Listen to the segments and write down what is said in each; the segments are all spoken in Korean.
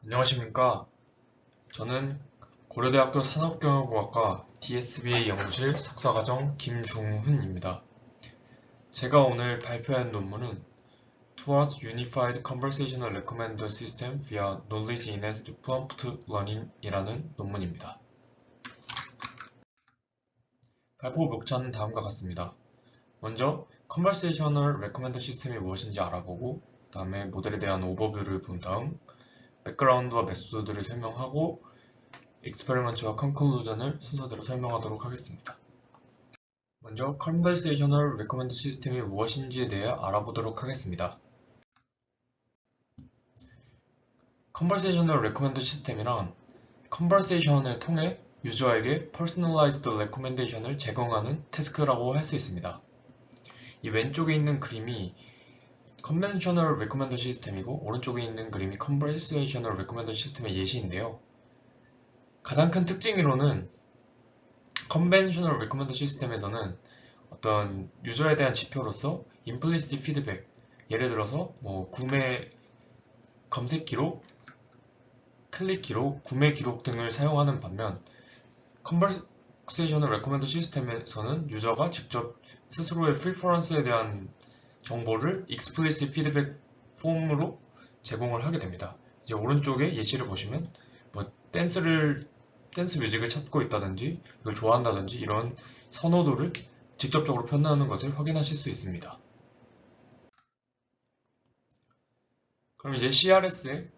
안녕하십니까. 저는 고려대학교 산업경영공학과 DSBA 연구실 석사과정 김중훈입니다. 제가 오늘 발표한 논문은 Towards Unified Conversational Recommender System via Knowledge Enhanced Prompt Learning 이라는 논문입니다. 발표 목차는 다음과 같습니다. 먼저 Conversational Recommender System이 무엇인지 알아보고 그 다음에 모델에 대한 오버뷰를 본 다음 백그라운드와 메소드를 설명하고 익스페리먼트와 컨클루전을 순서대로 설명하도록 하겠습니다. 먼저 Conversational Recommender System이 무엇인지에 대해 알아보도록 하겠습니다. Conversational Recommender System이란 컨버세이션을 통해 유저에게 Personalized Recommendation을 제공하는 태스크라고 할 수 있습니다. 이 왼쪽에 있는 그림이 Conventional Recommender System이고 오른쪽에 있는 그림이 Conversational Recommender System의 예시인데요. 가장 큰 특징으로는 Conventional Recommender System에서는 어떤 유저에 대한 지표로서 Implicit Feedback, 예를 들어서 구매 검색 기록, 클릭 기록, 구매 기록 등을 사용하는 반면 Conversational Recommender System에서는 유저가 직접 스스로의 프리퍼런스에 대한 정보를 explicit feedback 폼으로 제공을 하게 됩니다. 이제 오른쪽에 예시를 보시면 댄스 뮤직을 찾고 있다든지 이걸 좋아한다든지 이런 선호도를 직접적으로 표현하는 것을 확인하실 수 있습니다. 그럼 이제 CRS의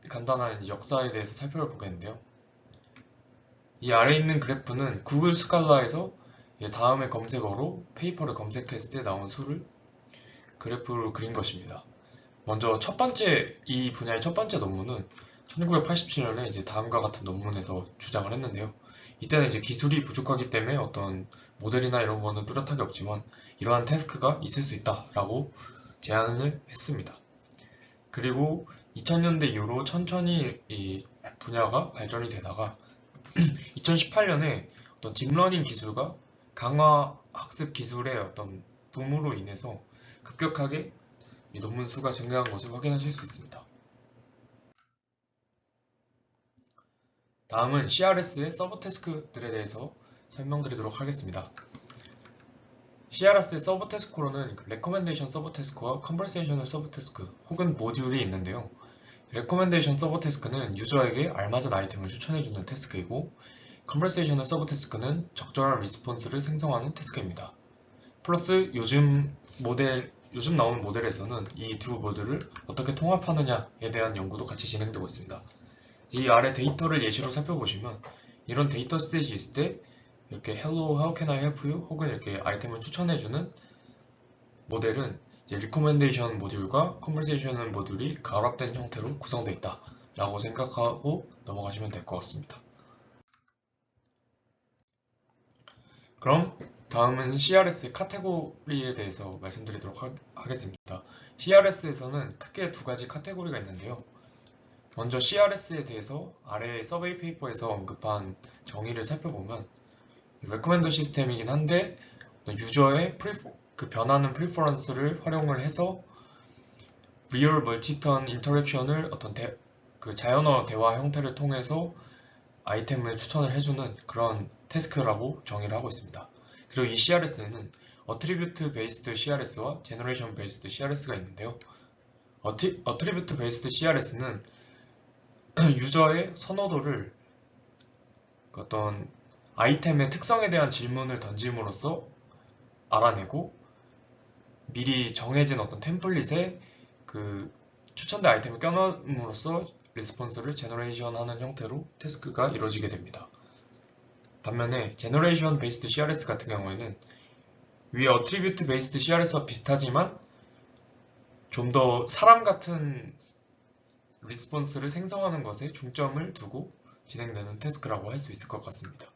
간단한 역사에 대해서 살펴보겠는데요. 이 아래에 있는 그래프는 구글 스칼라에서 다음의 검색어로 페이퍼를 검색했을 때 나온 수를 그래프로 그린 것입니다. 먼저 이 분야의 첫 번째 논문은 1987년에 이제 다음과 같은 논문에서 주장을 했는데요. 이때는 이제 기술이 부족하기 때문에 어떤 모델이나 이런 거는 뚜렷하게 없지만 이러한 태스크가 있을 수 있다라고 제안을 했습니다. 그리고 2000년대 이후로 천천히 이 분야가 발전이 되다가 2018년에 어떤 딥러닝 기술과 강화 학습 기술의 어떤 붐으로 인해서 급격하게 이 논문 수가 증가한 것을 확인하실 수 있습니다. 다음은 CRS의 서브 태스크들에 대해서 설명드리도록 하겠습니다. CRS의 서브 태스크로는 레코멘데이션 서브 태스크와 컨버세이셔널 서브 태스크 혹은 모듈이 있는데요. 레코멘데이션 서브 태스크는 유저에게 알맞은 아이템을 추천해주는 태스크이고 컨버세이셔널 서브 태스크는 적절한 리스폰스를 생성하는 태스크입니다. 플러스 요즘 나오는 모델에서는 이 두 모듈을 어떻게 통합하느냐에 대한 연구도 같이 진행되고 있습니다. 이 아래 데이터를 예시로 살펴보시면 이런 데이터셋이 있을 때 이렇게 Hello, how can I help you? 혹은 이렇게 아이템을 추천해주는 모델은 이제 Recommendation 모듈과 Conversation 모듈이 결합된 형태로 구성되어 있다 라고 생각하고 넘어가시면 될 것 같습니다. 그럼 다음은 CRS의 카테고리에 대해서 말씀드리도록 하겠습니다. CRS에서는 크게 두 가지 카테고리가 있는데요. 먼저 CRS에 대해서 아래 서베이 페이퍼에서 언급한 정의를 살펴보면 레코멘더 시스템이긴 한데 유저의 변하는 프리퍼런스를 활용을 해서 리얼 멀티턴 인터랙션을 어떤 자연어 대화 형태를 통해서 아이템을 추천을 해주는 그런 태스크라고 정의를 하고 있습니다. 그리고 이 CRS에는 어트리뷰트 베이스드 CRS와 제너레이션 베이스드 CRS가 있는데요. 어트리뷰트 베이스드 CRS는 유저의 선호도를 어떤 아이템의 특성에 대한 질문을 던짐으로써 알아내고 미리 정해진 어떤 템플릿에 그 추천된 아이템을 껴넣음으로써 리스폰스를 제너레이션 하는 형태로 태스크가 이루어지게 됩니다. 반면에 제너레이션 베이스드 CRS 같은 경우에는 위의 어트리뷰트 베이스드 CRS와 비슷하지만 좀 더 사람 같은 리스폰스를 생성하는 것에 중점을 두고 진행되는 태스크라고 할 수 있을 것 같습니다.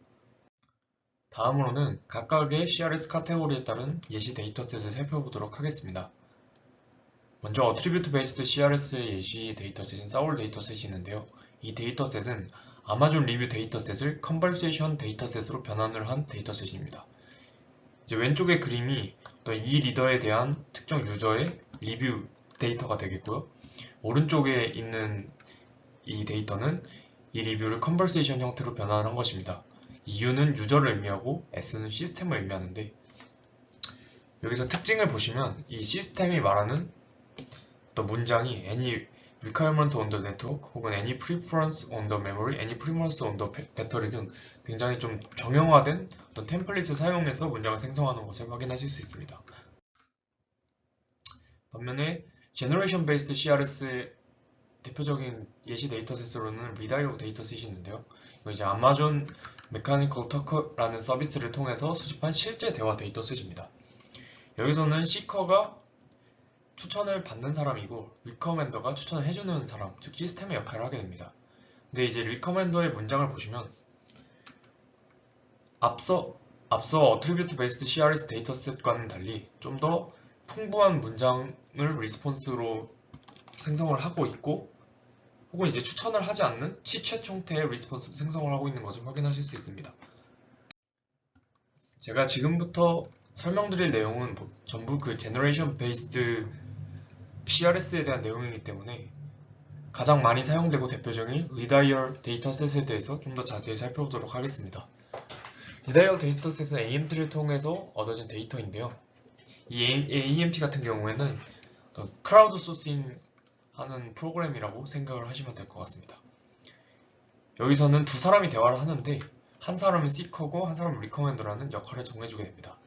다음으로는 각각의 CRS 카테고리에 따른 예시 데이터셋을 살펴보도록 하겠습니다. 먼저 어트리뷰트 베이스드 CRS의 예시 데이터셋인 사울 데이터셋이 있는데요. 이 데이터셋은 아마존 리뷰 데이터셋을 컨버세이션 데이터셋으로 변환을 한 데이터셋입니다. 이제 왼쪽의 그림이 어떤 이 리더에 대한 특정 유저의 리뷰 데이터가 되겠고요. 오른쪽에 있는 이 데이터는 이 리뷰를 컨버세이션 형태로 변환한 것입니다. 이 U는 유저를 의미하고 S는 시스템을 의미하는데, 여기서 특징을 보시면 이 시스템이 말하는 어떤 문장이 any requirement on the network 혹은 any preference on the memory, any preference on the battery 등 굉장히 좀 정형화된 어떤 템플릿을 사용해서 문장을 생성하는 것을 확인하실 수 있습니다. 반면에 Generation Based CRS의 대표적인 예시 데이터셋으로는 Read.io 데이터셋이 있는데요. 이거 이제 아마존 메카니컬 터크라는 서비스를 통해서 수집한 실제 대화 데이터셋입니다. 여기서는 시커가 추천을 받는 사람이고 리커멘더가 추천을 해주는 사람, 즉 시스템의 역할을 하게 됩니다. 근데 이제 리커멘더의 문장을 보시면 앞서 어트리뷰트 베이스드 CRS 데이터셋과는 달리 좀 더 풍부한 문장을 리스폰스로 생성을 하고 있고, 혹은 이제 추천을 하지 않는 치챗 형태의 리스폰스 생성을 하고 있는 것을 확인하실 수 있습니다. 제가 지금부터 설명드릴 내용은 전부 그 제너레이션 베이스드 CRS에 대한 내용이기 때문에 가장 많이 사용되고 대표적인 Read.io 데이터셋에 대해서 좀 더 자세히 살펴보도록 하겠습니다. Read.io 데이터셋은 AMT를 통해서 얻어진 데이터인데요. 이 AMT 같은 경우에는 크라우드 소싱 하는 프로그램이라고 생각을 하시면 될 것 같습니다. 여기서는 두 사람이 대화를 하는데 한 사람은 시커고 한 사람은 리커멘더라는 역할을 정해주게 됩니다.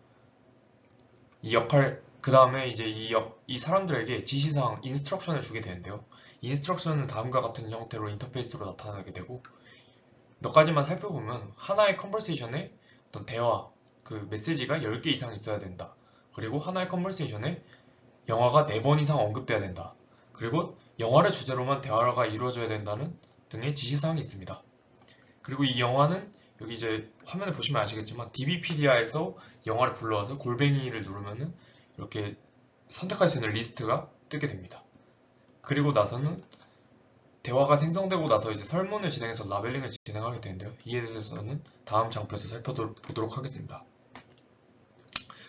이 역할, 그 다음에 이제 이 사람들에게 지시사항, 인스트럭션을 주게 되는데요. 이 인스트럭션은 다음과 같은 형태로 인터페이스로 나타나게 되고, 몇 가지만 살펴보면 하나의 컨버세이션에 어떤 대화, 그 메시지가 10개 이상 있어야 된다. 그리고 하나의 컨버세이션에 영화가 4번 이상 언급돼야 된다. 그리고 영화를 주제로만 대화가 이루어져야 된다는 등의 지시사항이 있습니다. 그리고 이 영화는 여기 이제 화면을 보시면 아시겠지만 DBPDI에서 영화를 불러와서 골뱅이를 누르면은 이렇게 선택할 수 있는 리스트가 뜨게 됩니다. 그리고 나서는 대화가 생성되고 나서 이제 설문을 진행해서 라벨링을 진행하게 되는데요. 이에 대해서는 다음 장표에서 살펴보도록 하겠습니다.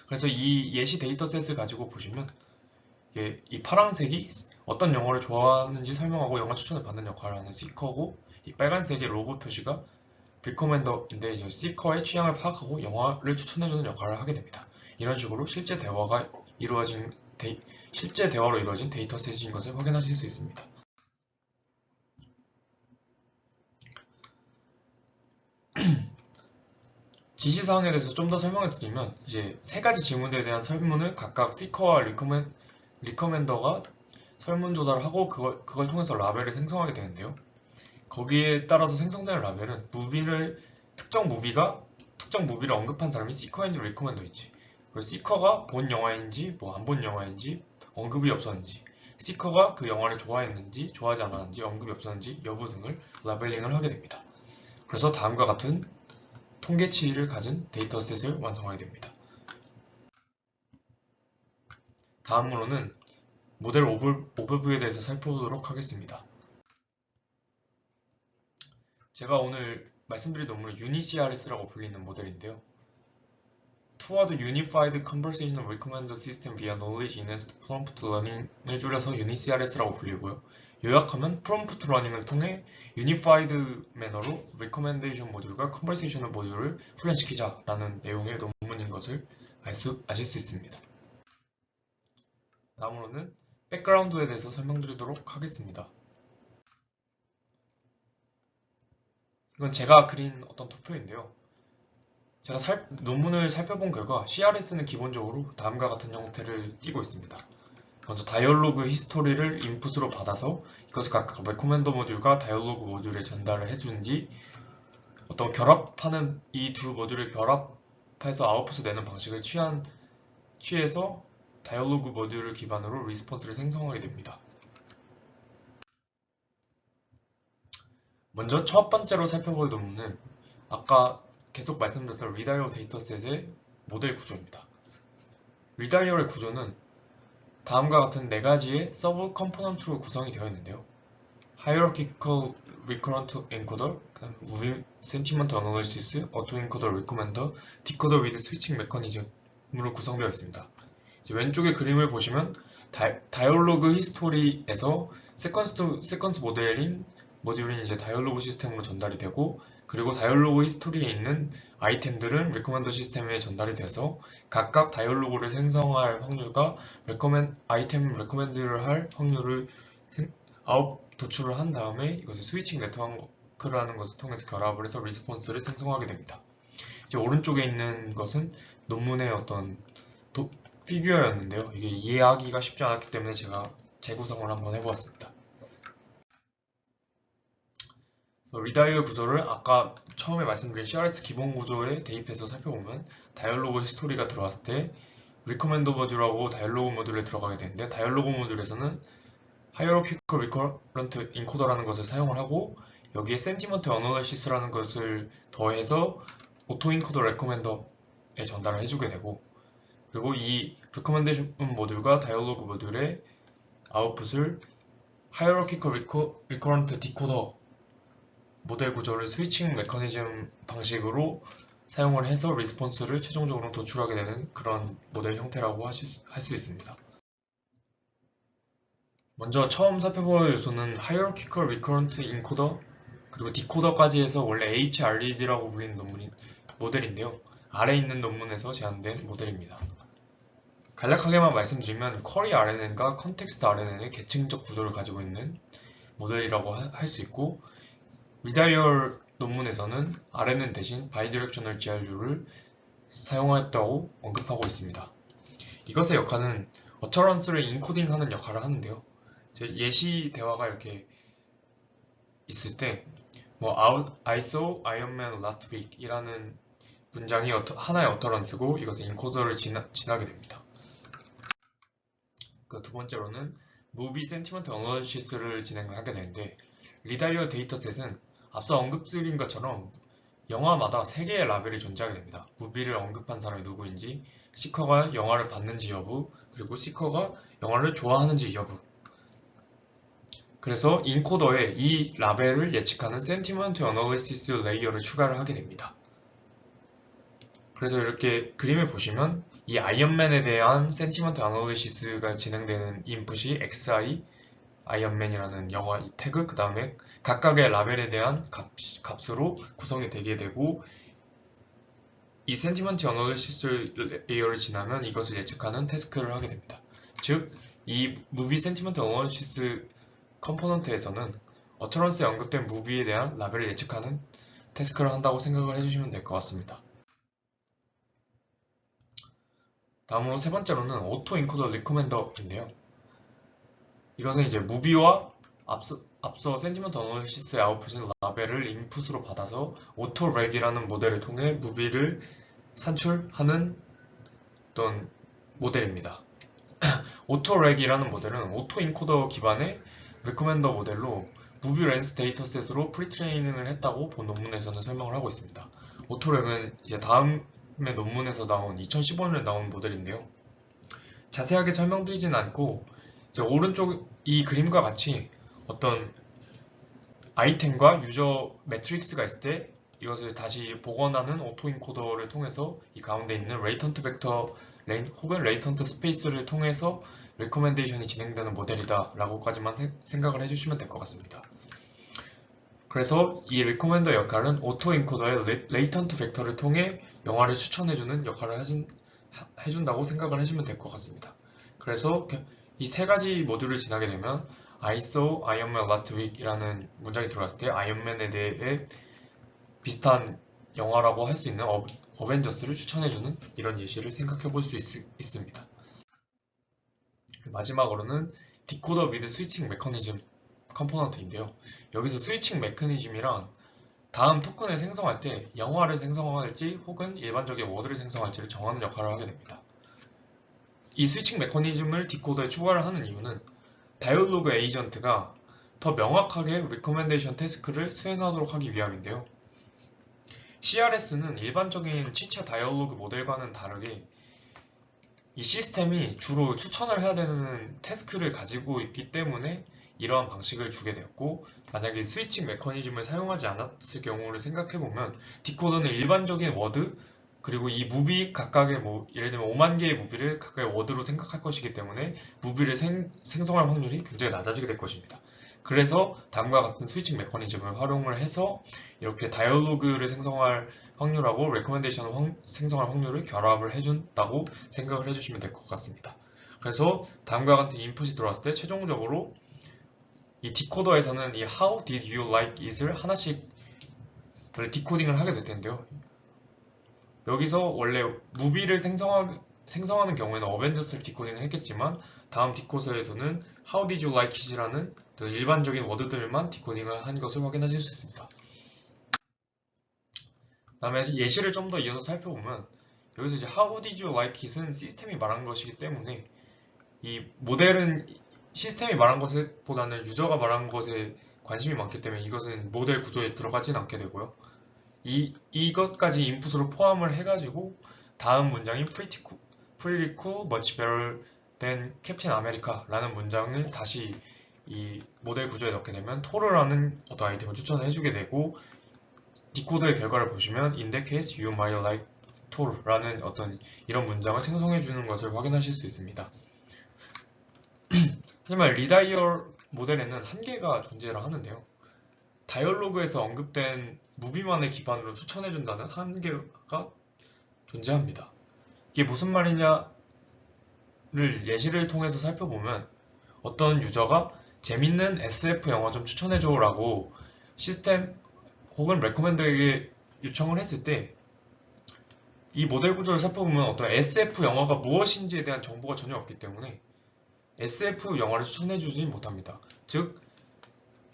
그래서 이 예시 데이터셋을 가지고 보시면 이 파란색이 어떤 영화를 좋아하는지 설명하고 영화 추천을 받는 역할을 하는 시커고, 이 빨간색의 로고 표시가 리커멘더인데 이제 시커의 취향을 파악하고 영화를 추천해주는 역할을 하게 됩니다. 이런 식으로 실제 대화로 이루어진 데이터셋인 것을 확인하실 수 있습니다. 지시사항에 대해서 좀 더 설명을 드리면, 이제 세 가지 질문에 대한 설문을 각각 시커와 리커멘더가 설문조사를 하고 그걸 통해서 라벨을 생성하게 되는데요. 거기에 따라서 생성되는 라벨은 특정 무비를 언급한 사람이 시커인지 리커멘더인지, 그리고 시커가 본 영화인지 안 본 영화인지, 언급이 없었는지, 시커가 그 영화를 좋아했는지 좋아하지 않았는지, 언급이 없었는지 여부 등을 라벨링을 하게 됩니다. 그래서 다음과 같은 통계치를 가진 데이터셋을 완성하게 됩니다. 다음으로는 모델 오버뷰에 대해서 살펴보도록 하겠습니다. 제가 오늘 말씀드릴 논문은 UniCRS라고 불리는 모델인데요. Toward Unified Conversational Recommender System via Knowledge Enhanced Prompt Learning을 줄여서 UniCRS라고 불리고요. 요약하면 프롬프트 러닝을 통해 유니파이드 매너로 리커멘데이션 모듈과 컨버세이셔널 모듈을 훈련시키자라는 내용의 논문인 것을 아실 수 있습니다. 다음으로는 백그라운드에 대해서 설명드리도록 하겠습니다. 이건 제가 그린 어떤 도표인데요. 제가 논문을 살펴본 결과 CRS는 기본적으로 다음과 같은 형태를 띠고 있습니다. 먼저 다이얼로그 히스토리를 인풋으로 받아서 이것을 각각 레코멘더 모듈과 다이얼로그 모듈에 전달을 해준 뒤 어떤 결합하는 이 두 모듈을 결합해서 아웃풋을 내는 방식을 취해서 다이얼로그 모듈을 기반으로 리스폰스를 생성하게 됩니다. 먼저 첫 번째로 살펴볼 논문은 아까 계속 말씀드렸던 Read.io 데이터셋의 모델 구조입니다. Read.io의 구조는 다음과 같은 4가지의 서브 컴포넌트로 구성이 되어 있는데요. Hierarchical Recurrent Encoder, Moving Sentiment Analysis, Autoencoder Recommender, Decoder with Switching Mechanism으로 구성되어 있습니다. 왼쪽의 그림을 보시면 다이얼로그 히스토리에서 세퀀스 모델인 모듈인 이제 다이얼로그 시스템으로 전달이 되고, 그리고 다이얼로그 히스토리에 있는 아이템들은 리코멘더 시스템에 전달이 돼서 각각 다이얼로그를 생성할 확률과 아이템 레코멘드를 할 확률을 도출을 한 다음에 이것을 스위칭 네트워크라는 것을 통해서 결합을 해서 리스폰스를 생성하게 됩니다. 이제 오른쪽에 있는 것은 논문의 어떤 피규어였는데요. 이게 이해하기가 쉽지 않았기 때문에 제가 재구성을 한번 해보았습니다. 리다이얼 구조를 아까 처음에 말씀드린 CRS 기본 구조에 대입해서 살펴보면 다이얼로그 히스토리가 들어왔을 때 리커멘더 모듈하고 다이얼로그 모듈에 들어가게 되는데, 다이얼로그 모듈에서는 하이어로키컬 리커런트 인코더라는 것을 사용을 하고 여기에 센티먼트 어널리시스라는 것을 더해서 오토 인코더 레코멘더에 전달을 해주게 되고, 그리고 이 리커멘데이션 모듈과 다이얼로그 모듈의 아웃풋을 하이어로키컬 리커런트 디코더 모델 구조를 스위칭 메커니즘 방식으로 사용을 해서 리스폰스를 최종적으로 도출하게 되는 그런 모델 형태라고 할 수 있습니다. 먼저 처음 살펴볼 요소는 Hierarchical Recurrent Encoder 그리고 디코더까지 해서 원래 HRED라고 불리는 모델인데요. 아래에 있는 논문에서 제안된 모델입니다. 간략하게만 말씀드리면 쿼리 RNN과 컨텍스트 RNN의 계층적 구조를 가지고 있는 모델이라고 할 수 있고, 리다이얼 논문에서는 RNN 대신 바이디렉셔널 GRU를 사용하였다고 언급하고 있습니다. 이것의 역할은 어처런스를 인코딩하는 역할을 하는데요. 예시 대화가 이렇게 있을 때 I saw Iron Man last week 이라는 문장이 하나의 어터런스고 이것은 인코더를 지나게 됩니다. 두 번째로는 무비 센티먼트 어널리시스를 진행을 하게 되는데, 리다이얼 데이터셋은 앞서 언급드린 것처럼 영화마다 3개의 라벨이 존재하게 됩니다. 무비를 언급한 사람이 누구인지, 시커가 영화를 봤는지 여부, 그리고 시커가 영화를 좋아하는지 여부. 그래서 인코더에 이 라벨을 예측하는 센티먼트 어널리시스 레이어를 추가를 하게 됩니다. 그래서 이렇게 그림을 보시면 이 아이언맨에 대한 센티먼트 어널리시스가 진행되는 인풋이 XI 아이언맨이라는 영화 이 태그, 그 다음에 각각의 라벨에 대한 값으로 구성이 되게 되고, 이 센티먼트 어널리시스 레이어를 지나면 이것을 예측하는 태스크를 하게 됩니다. 즉, 이 무비 센티먼트 어널리시스 컴포넌트에서는 어처런스에 언급된 무비에 대한 라벨을 예측하는 태스크를 한다고 생각을 해주시면 될 것 같습니다. 다음으로 세 번째로는 오토 인코더 리코멘더인데요. 이것은 이제 무비와 앞서 센티먼트 어널리시스의 아웃풋인 라벨을 인풋으로 받아서 오토렉이라는 모델을 통해 무비를 산출하는 어떤 모델입니다. 오토렉이라는 모델은 오토 인코더 기반의 리코멘더 모델로 무비 렌스 데이터셋으로 프리트레이닝을 했다고 본 논문에서는 설명을 하고 있습니다. 오토렉은 이제 다음에 논문에서 나온 2015년에 나온 모델인데요. 자세하게 설명드리진 않고 이제 오른쪽 이 그림과 같이 어떤 아이템과 유저 매트릭스가 있을 때 이것을 다시 복원하는 오토 인코더를 통해서 이 가운데 있는 레이턴트 벡터 혹은 레이턴트 스페이스를 통해서 리코멘데이션이 진행되는 모델이다 라고까지만 생각을 해주시면 될 것 같습니다. 그래서 이 리코멘더 역할은 오토 인코더의 레이턴트 벡터를 통해 영화를 추천해주는 역할을 해준다고 생각을 해주면 될 것 같습니다. 그래서 이 세 가지 모듈을 지나게 되면 I saw Iron Man last week 이라는 문장이 들어왔을 때 아이언맨에 대해 비슷한 영화라고 할 수 있는 어벤져스를 추천해주는 이런 예시를 생각해 볼 수 있습니다. 마지막으로는 디코더 위드 스위칭 메커니즘 컴포넌트인데요. 여기서 스위칭 메커니즘이랑 다음 토큰을 생성할 때 영화를 생성할지 혹은 일반적인 워드를 생성할지를 정하는 역할을 하게 됩니다. 이 스위칭 메커니즘을 디코더에 추가를 하는 이유는 다이얼로그 에이전트가 더 명확하게 리코멘데이션 태스크를 수행하도록 하기 위함인데요. CRS는 일반적인 취차 다이얼로그 모델과는 다르게 이 시스템이 주로 추천을 해야 되는 태스크를 가지고 있기 때문에 이러한 방식을 주게 되었고, 만약에 스위칭 메커니즘을 사용하지 않았을 경우를 생각해보면 디코더는 일반적인 워드 그리고 이 무비 각각의 예를 들면 5만 개의 무비를 각각의 워드로 생각할 것이기 때문에 무비를 생성할 확률이 굉장히 낮아지게 될 것입니다. 그래서 다음과 같은 스위칭 메커니즘을 활용을 해서 이렇게 다이얼로그를 생성할 확률하고 레코멘데이션을 생성할 확률을 결합을 해준다고 생각을 해주시면 될 것 같습니다. 그래서 다음과 같은 인풋이 들어왔을 때 최종적으로 이 디코더에서는 이 How did you like it을 하나씩 디코딩을 하게 될 텐데요. 여기서 원래 무비를 생성하는 경우에는 어벤져스를 디코딩을 했겠지만 다음 디코서에서는 How did you like it이라는 일반적인 워드들만 디코딩을 한 것을 확인하실 수 있습니다. 그 다음에 예시를 좀 더 이어서 살펴보면 여기서 이제 How did you like it은 시스템이 말한 것이기 때문에 이 모델은 시스템이 말한 것보다는 유저가 말한 것에 관심이 많기 때문에 이것은 모델 구조에 들어가진 않게 되고요. 이것까지 인풋으로 포함을 해가지고 다음 문장인 pretty cool, much better than Captain America 라는 문장을 다시 이 모델 구조에 넣게 되면 토르라는 어떤 아이템을 추천을 해주게 되고 디코더의 결과를 보시면 in that case you might like Thor 라는 어떤 이런 문장을 생성해주는 것을 확인하실 수 있습니다. 하지만 리다이얼 모델에는 한계가 존재를 하는데요. 다이얼로그에서 언급된 무비만을 기반으로 추천해준다는 한계가 존재합니다. 이게 무슨 말이냐를 예시를 통해서 살펴보면 어떤 유저가 재밌는 SF 영화 좀 추천해줘 라고 시스템 혹은 레코멘더에게 요청을 했을 때 이 모델 구조를 살펴보면 어떤 SF 영화가 무엇인지에 대한 정보가 전혀 없기 때문에 SF 영화를 추천해주지 못합니다. 즉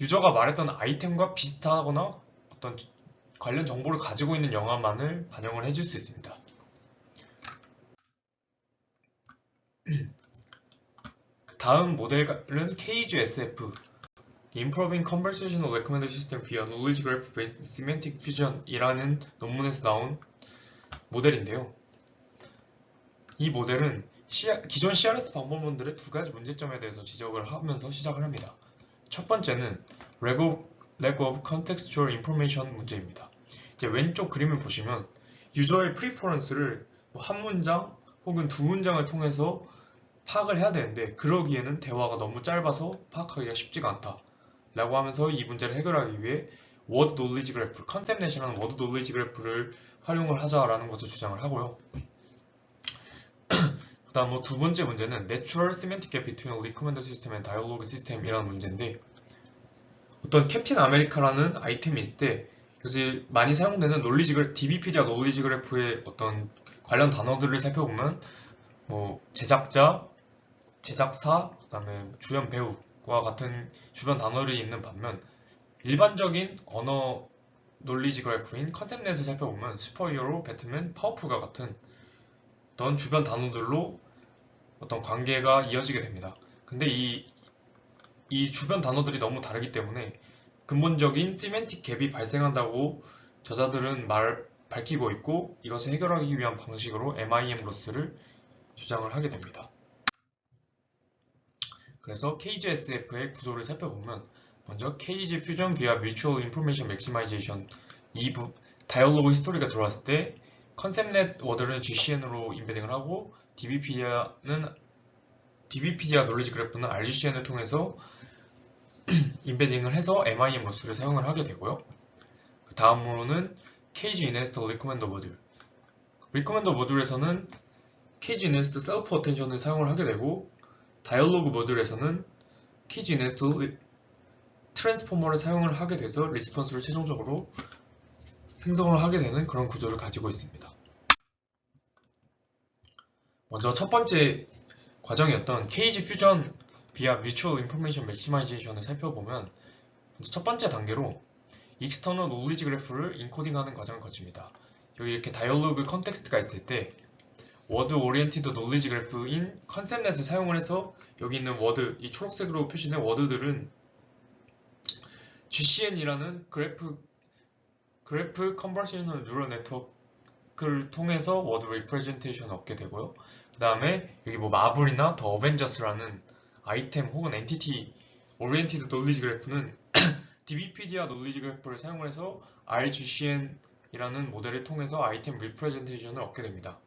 유저가 말했던 아이템과 비슷하거나 어떤 관련 정보를 가지고 있는 영화만을 반영을 해줄 수 있습니다. 다음 모델은 Cage SF Improving Conversational Recommender System via Knowledge Graph Based Semantic Fusion 이라는 논문에서 나온 모델인데요. 이 모델은 기존 CRS 방법론들의 두 가지 문제점에 대해서 지적을 하면서 시작을 합니다. 첫 번째는 Lack of Contextual Information 문제입니다. 이제 왼쪽 그림을 보시면 유저의 프리퍼런스를 한 문장 혹은 두 문장을 통해서 파악을 해야 되는데 그러기에는 대화가 너무 짧아서 파악하기가 쉽지가 않다 라고 하면서 이 문제를 해결하기 위해 워드 놀리지 그래프, 컨셉넷이라는 워드 놀리지 그래프를 활용을 하자라는 것을 주장을 하고요. 그 다음 두 번째 문제는 Natural Semantic Gap Between a Recommender System and Dialogue System 이라는 문제인데 어떤 캡틴 아메리카라는 아이템이 있을 때 요새 많이 사용되는 DBpedia 놀리지 그래프의 어떤 관련 단어들을 살펴보면 제작자, 제작사, 그 다음에 주연 배우와 같은 주변 단어들이 있는 반면 일반적인 언어 놀리지 그래프인 컨셉넷을 살펴보면 슈퍼히어로, 배트맨, 파워풀과 같은 어떤 주변 단어들로 어떤 관계가 이어지게 됩니다. 근데 이 주변 단어들이 너무 다르기 때문에 근본적인 시멘틱 갭이 발생한다고 저자들은 밝히고 있고 이것을 해결하기 위한 방식으로 MIM 로스를 주장을 하게 됩니다. 그래서 Cage SF의 구조를 살펴보면 먼저 Cage Fusion via Mutual Information Maximization 2부 다이얼로그 히스토리가 들어왔을 때 컨셉넷 워드는 GCN으로 인베딩을 하고 DBpedia 놀리지 그래프는 RGCN을 통해서 인베딩을 해서 MIM 로스를 사용을 하게 되고요. 그 다음으로는 Cage Innest Recommender 모듈. 리커멘더 모듈에서는 Cage Innest Self Attention을 사용을 하게 되고 다이얼로그 모듈에서는 Cage Innest 트랜스포머를 사용을 하게 돼서 리스폰스를 최종적으로 생성을 하게 되는 그런 구조를 가지고 있습니다. 먼저 첫 번째 과정이었던 Cage Fusion via Mutual Information Maximization을 살펴보면 첫 번째 단계로 External Knowledge Graph를 인코딩하는 과정을 거칩니다. 여기 이렇게 다이얼로그 컨텍스트가 있을 때 워드 오리엔티드 놀리지 그래프인 컨셉넷을 사용을 해서 여기 있는 워드, 이 초록색으로 표시된 워드들은 GCN이라는 그래프 컨버세이셔널 뉴럴 네트워크를 통해서 워드 리프레젠테이션을 얻게 되고요. 그 다음에 여기 마블이나 더 어벤져스라는 아이템 혹은 엔티티 오리엔티드 놀리지 그래프는 DBpedia 놀리지 그래프를 사용을 해서 RGCN이라는 모델을 통해서 아이템 리프레젠테이션을 얻게 됩니다.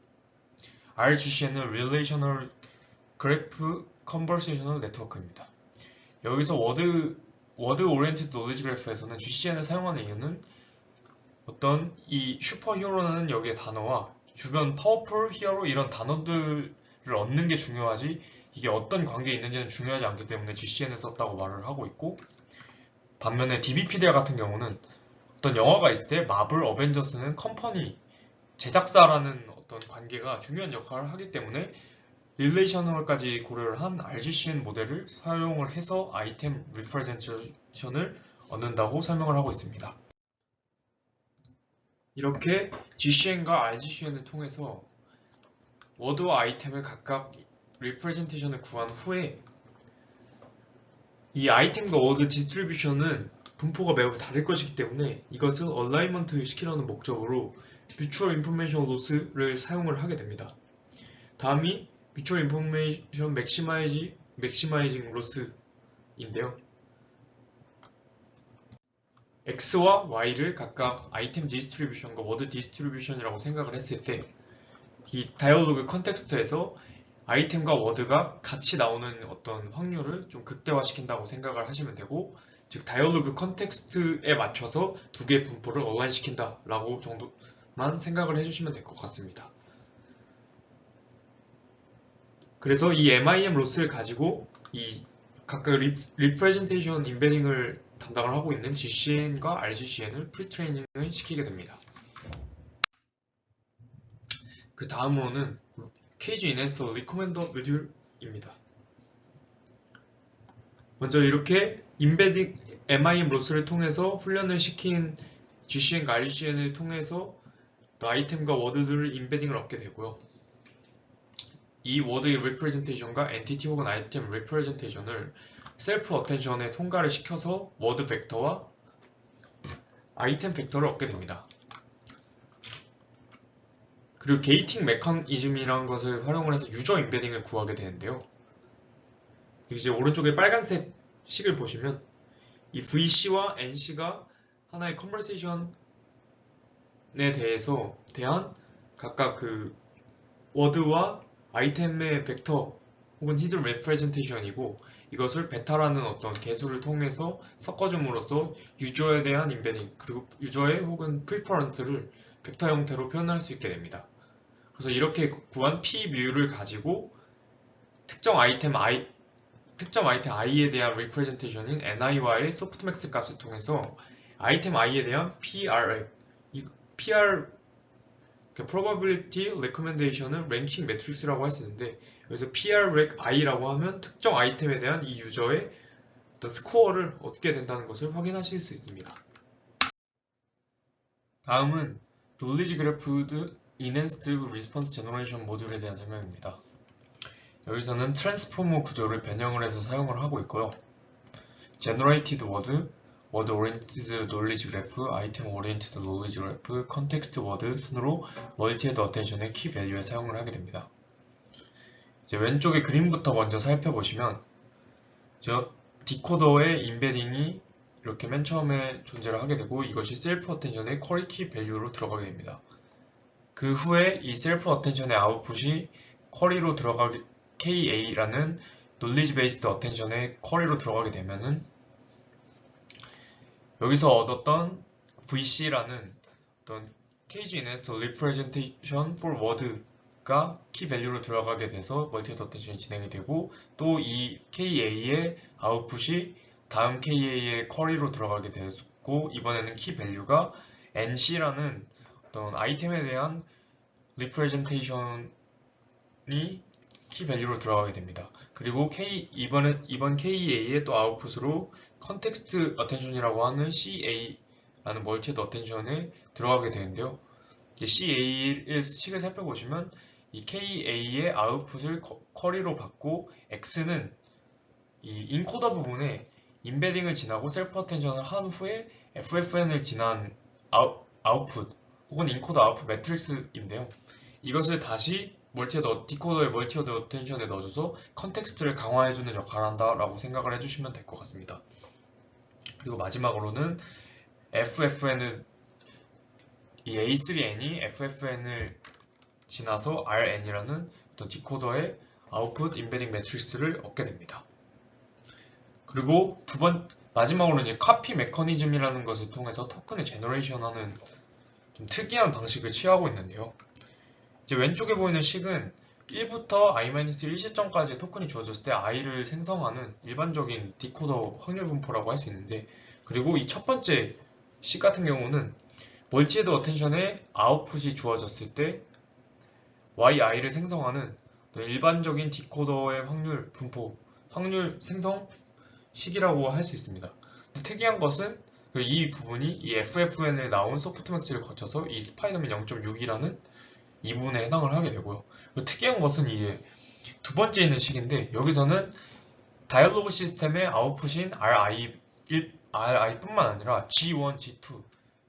RGCN은 Relational Graph Conversational Network입니다. 여기서 워드 워드 오리엔티드 노리지 그래프에서는 GCN을 사용하는 이유는 어떤 이 슈퍼 히어로라는 여기의 단어와 주변 파워풀 히어로 이런 단어들을 얻는 게 중요하지 이게 어떤 관계에 있는지는 중요하지 않기 때문에 GCN을 썼다고 말을 하고 있고, 반면에 DBPDR 같은 경우는 어떤 영화가 있을 때 마블 어벤져스는 컴퍼니 제작사라는 어떤 관계가 중요한 역할을 하기 때문에 릴레이셔널까지 고려를 한 RGCN 모델을 사용을 해서 아이템 리프레젠테이션을 얻는다고 설명을 하고 있습니다. 이렇게 GCN과 RGCN을 통해서 워드와 아이템을 각각 리프레젠테이션을 구한 후에 이 아이템과 워드 디스트리뷰션은 분포가 매우 다를 것이기 때문에 이것을 얼라이먼트 시키려는 목적으로 뮤추얼 인포메이션 로스를 사용을 하게 됩니다. 다음이 뮤추얼 인포메이션 맥시마이징 로스인데요. X와 Y를 각각 아이템 디스트리뷰션과 워드 디스트리뷰션이라고 생각을 했을 때 이 다이얼로그 컨텍스트에서 아이템과 워드가 같이 나오는 어떤 확률을 좀 극대화시킨다고 생각을 하시면 되고, 즉 다이얼로그 컨텍스트에 맞춰서 두 개의 분포를 얼라인시킨다 라고 정도만 생각을 해주시면 될 것 같습니다. 그래서 이 MIM 로스를 가지고 이 각각 리프레젠테이션 인베딩을 담당을 하고 있는 GCN과 RGCN을 프리트레이닝을 시키게 됩니다. 그 다음으로는 KG 이네스터 리코멘더 모듈입니다. 먼저 이렇게 인베딩 MIM 로스를 통해서 훈련을 시킨 GCN과 RGCN을 통해서 아이템과 워드들을 인베딩을 얻게 되고요. 이 워드의 리프레젠테이션과 엔티티 혹은 아이템 리프레젠테이션을 셀프 어텐션에 통과를 시켜서 워드 벡터와 아이템 벡터를 얻게 됩니다. 그리고 게이팅 메커니즘이라는 것을 활용을 해서 유저 인베딩을 구하게 되는데요. 이제 오른쪽에 빨간색 식을 보시면 이 VC와 NC가 하나의 컨버세이션에 대한 각각 그 워드와 아이템의 벡터 혹은 히든 레프레젠테이션이고, 이것을 베타라는 어떤 개수를 통해서 섞어줌으로써 유저에 대한 인베딩 그리고 유저의 혹은 프리퍼런스를 벡터 형태로 표현할 수 있게 됩니다. 그래서 이렇게 구한 P뮤를 가지고 특정 아이템 I에 대한 리프레젠테이션인 NI와의 소프트맥스 값을 통해서 아이템 I에 대한 PRF, 이 PR Probability Recommendation을 랭킹 매트릭스라고 할 수 있는데, 여기서 PRREC I라고 하면 특정 아이템에 대한 이 유저의 어떤 스코어를 얻게 된다는 것을 확인하실 수 있습니다. 다음은 Knowledge Graphed Enhanced Response Generation 모듈에 대한 설명입니다. 여기서는 트랜스포머 구조를 변형을 해서 사용을 하고 있고요. Generated Word, Word Oriented Knowledge Graph, Item Oriented Knowledge Graph, Context Word 순으로 멀티헤드 어텐션의 키 밸류에 사용을 하게 됩니다. 이제 왼쪽의 그림부터 먼저 살펴보시면 디코더의 인베딩이 이렇게 맨 처음에 존재를 하게 되고, 이것이 셀프 어텐션의 쿼리 키 밸류로 들어가게 됩니다. 그 후에 이 셀프 어텐션의 아웃풋이 쿼리로 들어가게 KA라는 Knowledge Based Attention의 쿼리로 들어가게 되면은 여기서 얻었던 VC라는 어떤 KG Enhanced Representation for Word가 키 밸류로 들어가게 돼서 멀티헤드 어텐션이 진행이 되고, 또 이 KA의 아웃풋이 다음 KA의 쿼리로 들어가게 되었고, 이번에는 키 밸류가 NC라는 어떤 아이템에 대한 리프레젠테이션이 키 밸류로 들어가게 됩니다. 그리고 이번 KA의 또 아웃풋으로 컨텍스트 어텐션이라고 하는 CA라는 멀티헤드 어텐션에 들어가게 되는데요. CA의 식을 살펴보시면 이 KA의 아웃풋을 쿼리로 받고, X는 이 인코더 부분에 인베딩을 지나고 셀프 어텐션을 한 후에 FFN을 지난 아웃풋 혹은 인코더 아웃풋 매트릭스인데요. 이것을 다시 디코더의 멀티헤드 어텐션에 넣어줘서 컨텍스트를 강화해주는 역할을 한다라고 생각을 해주시면 될 것 같습니다. 그리고 마지막으로는 FFN은 이 A3N이 FFN을 지나서 RN이라는 어떤 디코더의 아웃풋 인베딩 매트릭스를 얻게 됩니다. 그리고 마지막으로 이제 카피 메커니즘이라는 것을 통해서 토큰을 제너레이션하는 좀 특이한 방식을 취하고 있는데요. 이제 왼쪽에 보이는 식은 1부터 i-1 시점까지의 토큰이 주어졌을 때 i를 생성하는 일반적인 디코더 확률 분포라고 할 수 있는데, 그리고 이 첫 번째 식 같은 경우는 멀티헤드 어텐션의 아웃풋이 주어졌을 때 yi를 생성하는 일반적인 디코더의 확률 분포, 확률 생성 식이라고 할 수 있습니다. 특이한 것은 이 부분이 이 FFN에 나온 소프트맥스를 거쳐서 이 스파이더맨 0.6이라는 이 부분에 해당을 하게 되고요. 특이한 것은 이제 두 번째 있는 식인데, 여기서는 다이얼로그 시스템의 아웃풋인 RI뿐만 아니라 G1, G2,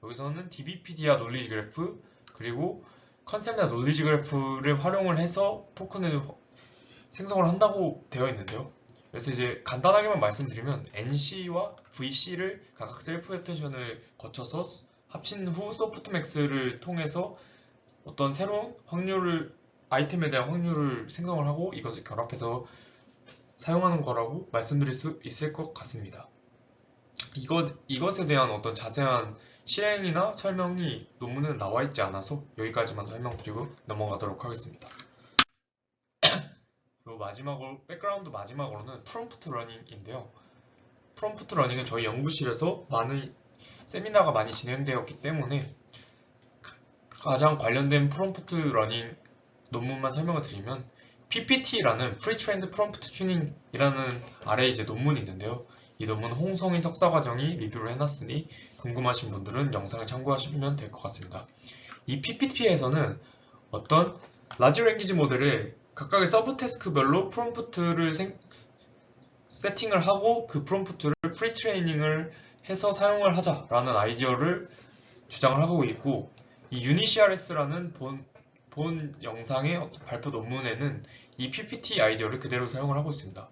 여기서는 DBPD와 논리지 그래프, 그리고 컨셉과 논리지 그래프를 활용을 해서 토큰을 생성을 한다고 되어 있는데요. 그래서 이제 간단하게만 말씀드리면 NC와 VC를 각각 셀프 어텐션을 거쳐서 합친 후 소프트맥스를 통해서 어떤 새로운 확률을, 아이템에 대한 확률을 생성을 하고 이것을 결합해서 사용하는 거라고 말씀드릴 수 있을 것 같습니다. 이것에 대한 어떤 자세한 실행이나 설명이 논문에 나와 있지 않아서 여기까지만 설명드리고 넘어가도록 하겠습니다. 그리고 백그라운드 마지막으로는 프롬프트 러닝인데요. 프롬프트 러닝은 저희 연구실에서 많은 세미나가 많이 진행되었기 때문에 가장 관련된 프롬프트 러닝 논문만 설명을 드리면 PPT라는 Pre-trained Prompt Tuning이라는 아래 이제 논문이 있는데요. 이 논문 홍성희 석사과정이 리뷰를 해놨으니 궁금하신 분들은 영상을 참고하시면 될 것 같습니다. 이 PPT에서는 어떤 라지 랭귀지 모델의 각각의 서브 태스크별로 프롬프트를 세팅을 하고 그 프롬프트를 프리트레이닝을 해서 사용을 하자라는 아이디어를 주장을 하고 있고, 이 UniCRS라는 본 영상의 발표 논문에는 이 PPT 아이디어를 그대로 사용을 하고 있습니다.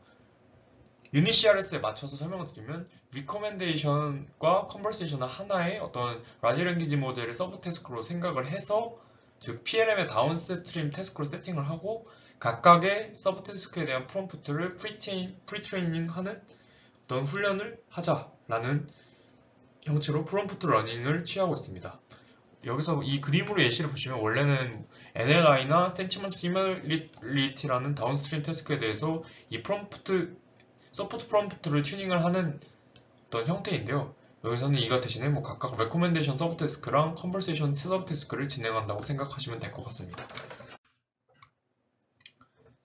UniCRS에 맞춰서 설명을 드리면 Recommendation과 Conversation은 하나의 어떤 라지 랭귀지 모델을 서브 태스크로 생각을 해서, 즉 PLM의 다운스트림 태스크로 세팅을 하고 각각의 서브 태스크에 대한 프롬프트를 프리트레이닝하는 어떤 훈련을 하자라는 형태로 프롬프트 러닝을 취하고 있습니다. 여기서 이 그림으로 예시를 보시면 원래는 NLI나 Sentiment Similarity라는 다운스트림 태스크에 대해서 이 서포트 프롬프트를 튜닝을 하는 어떤 형태인데요. 여기서는 이거 대신에 각각 레코멘데이션 서브 태스크랑 컨버세이션 서브 태스크를 진행한다고 생각하시면 될 것 같습니다.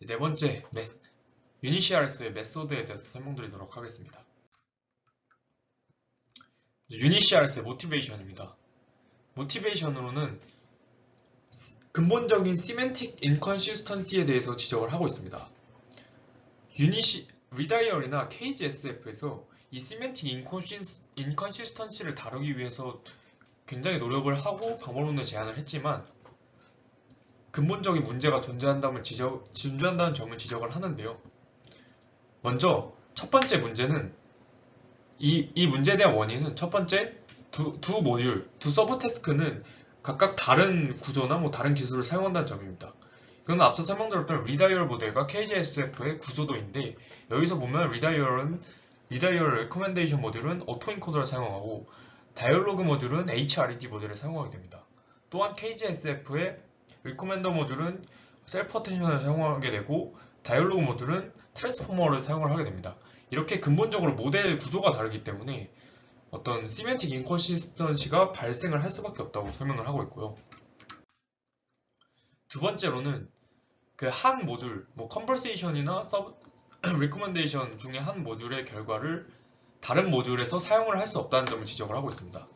네 번째, UniCRS의 메소드에 대해서 설명드리도록 하겠습니다. UniCRS의 모티베이션입니다. 모티베이션으로는 근본적인 시멘틱 인컨시스턴시에 대해서 지적을 하고 있습니다. 리다이얼이나 KGSF에서 이 시멘틱 인컨시스턴시를 다루기 위해서 굉장히 노력을 하고 방법론을 제안을 했지만 근본적인 문제가 존재한다는 점을 지적을 하는데요. 먼저 첫 번째 문제는 이 문제에 대한 원인은 첫 번째 두 모듈, 두 서브 태스크는 각각 다른 구조나 다른 기술을 사용한다는 점입니다. 이건 앞서 설명드렸던 리다이얼 모델과 KGSF의 구조도인데, 여기서 보면 리다이얼 레코멘데이션 모듈은 오토인코더를 사용하고 다이얼로그 모듈은 HRED 모델을 사용하게 됩니다. 또한 KGSF의 리코멘더 모듈은 셀프 어텐션을 사용하게 되고 다이얼로그 모듈은 트랜스포머를 사용을 하게 됩니다. 이렇게 근본적으로 모델 구조가 다르기 때문에 어떤 시멘틱 인컨시스턴시가 발생을 할 수밖에 없다고 설명을 하고 있고요. 두 번째로는 그 한 모듈, 컨버세이션이나 리코멘데이션 중에 한 모듈의 결과를 다른 모듈에서 사용을 할 수 없다는 점을 지적을 하고 있습니다.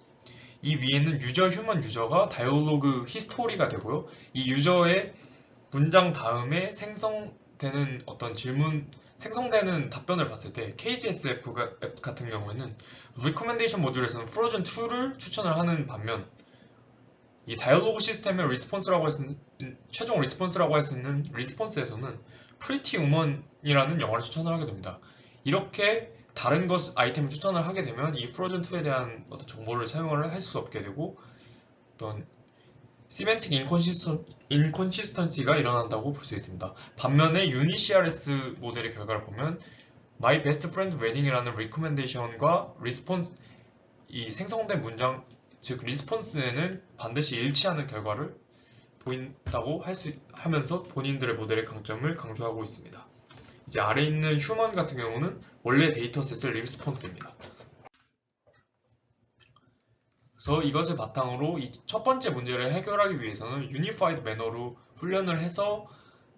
이 위에는 휴먼 유저가 다이얼로그 히스토리가 되고요. 이 유저의 문장 다음에 생성되는 어떤 생성되는 답변을 봤을 때 KGSF 같은 경우에는 리코멘데이션 모듈에서는 프로즌 2를 추천을 하는 반면 이 다이얼로그 시스템의 최종 리스폰스라고 할 수 있는 리스폰스에서는 프리티 우먼이라는 영화를 추천을 하게 됩니다. 이렇게 다른 아이템을 추천을 하게 되면 이 프로즌 2에 대한 어떤 정보를 사용을 할 수 없게 되고 어떤 시멘틱 인컨시스턴시가 일어난다고 볼 수 있습니다. 반면에 UniCRS 모델의 결과를 보면 My best friend wedding이라는 recommendation과 response, 이 생성된 문장, 즉 response는 반드시 일치하는 결과를 보인다고 하면서 본인들의 모델의 강점을 강조하고 있습니다. 이제 아래 있는 휴먼 같은 경우는 원래 데이터셋의 response입니다. 그래서 이것을 바탕으로 이 첫 번째 문제를 해결하기 위해서는 유니파이드 매너로 훈련을 해서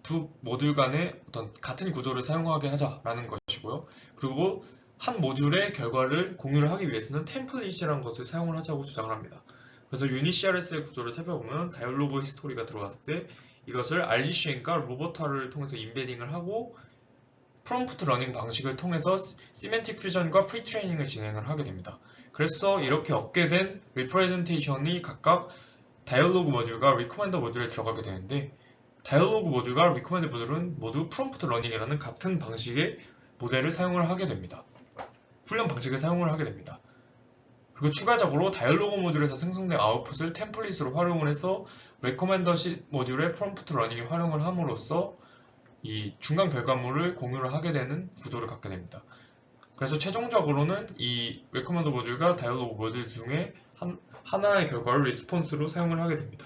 두 모듈 간의 어떤 같은 구조를 사용하게 하자라는 것이고요. 그리고 한 모듈의 결과를 공유를 하기 위해서는 템플릿이라는 것을 사용을 하자고 주장을 합니다. 그래서 유니CRS의 구조를 살펴보면 다이얼로그 히스토리가 들어왔을 때 이것을 RGCN과 로버타를 통해서 인베딩을 하고 프롬프트 러닝 방식을 통해서 시멘틱 퓨전과 프리트레이닝을 진행을 하게 됩니다. 그래서 이렇게 얻게 된 리프레젠테이션이 각각 다이얼로그 모듈과 리코멘더 모듈에 들어가게 되는데 다이얼로그 모듈과 리코멘더 모듈은 모두 프롬프트 러닝이라는 같은 방식의 모델을 사용을 하게 됩니다. 훈련 방식을 사용을 하게 됩니다. 그리고 추가적으로 다이얼로그 모듈에서 생성된 아웃풋을 템플릿으로 활용을 해서 레코멘더 모듈의 프롬프트 러닝에 활용을 함으로써 이 중간 결과물을 공유를 하게 되는 구조를 갖게 됩니다. 그래서 최종적으로는 이 레코멘더 모듈과 다이얼로그 모듈 중에 하나의 결과를 리스폰스로 사용을 하게 됩니다.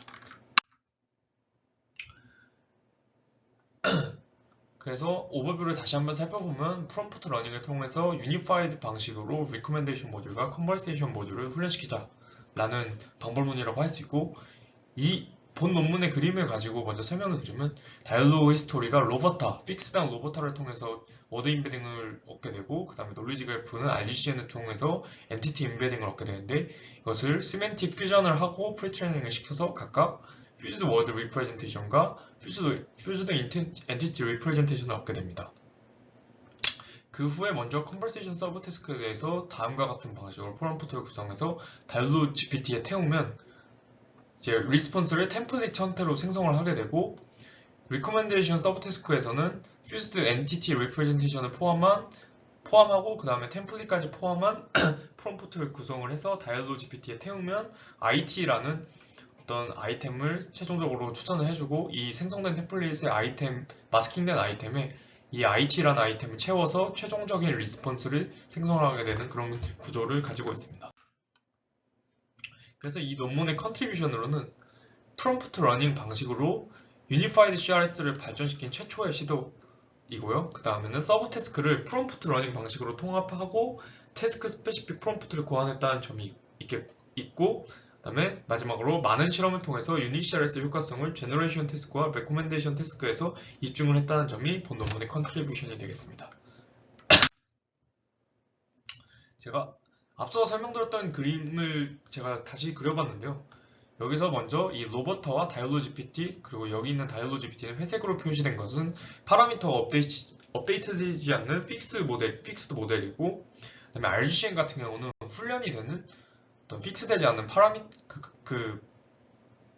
그래서 오버뷰를 다시 한번 살펴보면 프롬프트 러닝을 통해서 유니파이드 방식으로 리코멘데이션 모듈과 컨버세이션 모듈을 훈련시키자 라는 방법론이라고 할 수 있고, 이 본 논문의 그림을 가지고 먼저 설명을 드리면 다이얼로그 히스토리가 로버타, 픽스당 로버타를 통해서 워드 인베딩을 얻게 되고, 그 다음에 놀리지 그래프는 RGCN을 통해서 엔티티 인베딩을 얻게 되는데, 이것을 시멘틱 퓨전을 하고 프리트레이닝을 시켜서 각각 퓨즈드 워드 리프레젠테이션과 퓨즈드 엔티티 리프레젠테이션을 얻게 됩니다. 그 후에 먼저 컨버세이션 서브 태스크에 대해서 다음과 같은 방식으로 프롬프트를 구성해서 다이얼로그 GPT에 태우면 이제 리스폰스를 템플릿 형태로 생성을 하게 되고, 리코멘데이션 서브 태스크에서는 퓨즈드 엔티티 리프레젠테이션을 포함하고 그 다음에 템플릿까지 포함한 프롬프트를 구성을 해서 다이얼로그 GPT에 태우면 IT라는 어떤 아이템을 최종적으로 추천을 해주고, 이 생성된 템플릿의 아이템, 마스킹된 아이템에 이 IT라는 아이템을 채워서 최종적인 리스폰스를 생성하게 되는 그런 구조를 가지고 있습니다. 그래서 이 논문의 컨트리뷰션으로는 프롬프트 러닝 방식으로 유니파이드 CRS를 발전시킨 최초의 시도이고요. 그 다음에는 서브 태스크를 프롬프트 러닝 방식으로 통합하고 태스크 스페시픽 프롬프트를 고안했다는 점이 있고, 그 다음에 마지막으로 많은 실험을 통해서 유니CRS 효과성을 제너레이션 태스크와 레코멘데이션 태스크에서 입증을 했다는 점이 본 논문의 컨트리뷰션이 되겠습니다. 제가 앞서 설명드렸던 그림을 제가 다시 그려봤는데요. 여기서 먼저 이 로버타와 다이얼로그 GPT, 그리고 여기 있는 다이얼로그 GPT는 회색으로 표시된 것은 파라미터가 업데이트되지 않는 픽스드 모델이고, 그 다음에 RGCN 같은 경우는 훈련이 되는 어떤 픽스되지 않는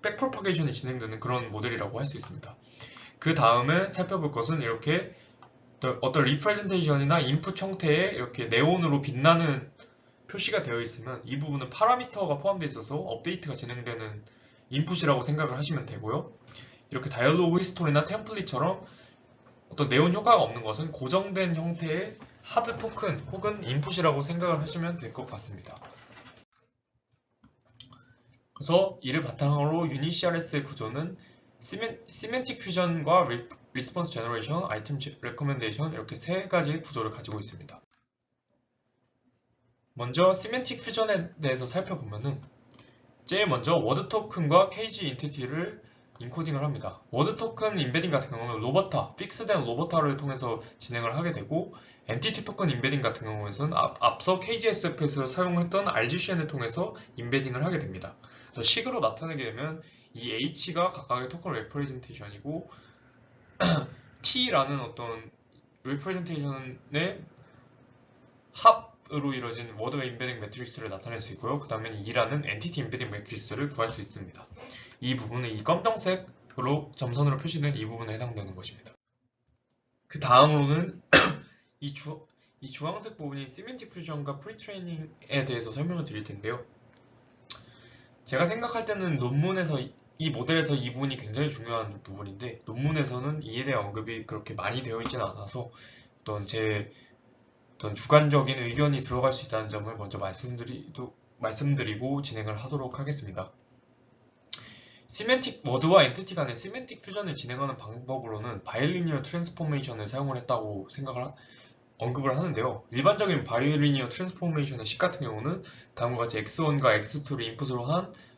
백프로파게이션이 진행되는 그런 모델이라고 할 수 있습니다. 그 다음에 살펴볼 것은 이렇게 어떤 리프레젠테이션이나 인풋 형태에 이렇게 네온으로 빛나는 표시가 되어 있으면 이 부분은 파라미터가 포함되어 있어서 업데이트가 진행되는 인풋이라고 생각을 하시면 되고요. 이렇게 다이얼로그 히스토리나 템플릿처럼 어떤 네온 효과가 없는 것은 고정된 형태의 하드 토큰 혹은 인풋이라고 생각을 하시면 될 것 같습니다. 그래서 이를 바탕으로 유니CRS의 구조는 시멘틱 퓨전과 리스폰스 제너레이션, 아이템 레코멘데이션 이렇게 세 가지 구조를 가지고 있습니다. 먼저 시멘틱 퓨전에 대해서 살펴보면은 제일 먼저 워드 토큰과 KG 인티티를 인코딩을 합니다. 워드 토큰 인베딩 같은 경우는 로버타, 픽스된 로버타를 통해서 진행을 하게 되고, 엔티티 토큰 인베딩 같은 경우에는 앞서 KGSF에서 사용했던 RGCN을 통해서 인베딩을 하게 됩니다. 그래서 식으로 나타내게 되면 이 H가 각각의 토큰 레프레젠테이션이고 T라는 어떤 레프레젠테이션의 합으로 이루어진 워드 인베딩 매트릭스를 나타낼 수 있고요. 그 다음에 E라는 엔티티 인베딩 매트릭스를 구할 수 있습니다. 이 부분은 이 검정색으로 점선으로 표시된 이 부분에 해당되는 것입니다. 그 다음으로는 이 주황색 부분이 시멘틱 퓨전과 프리트레이닝에 대해서 설명을 드릴 텐데요. 제가 생각할 때는 논문에서 이 모델에서 이 부분이 굉장히 중요한 부분인데, 논문에서는 이에 대한 언급이 그렇게 많이 되어 있지는 않아서 어떤 제 어떤 주관적인 의견이 들어갈 수 있다는 점을 먼저 말씀드리고 진행을 하도록 하겠습니다. 시멘틱 워드와 엔티티 간의 시멘틱 퓨전을 진행하는 방법으로는 바이리니어 트랜스포메이션을 사용을 했다고 언급을 하는데요. 일반적인 바이리니어 트랜스포메이션의 식 같은 경우는 다음과 같이 x1과 x2를 인풋으로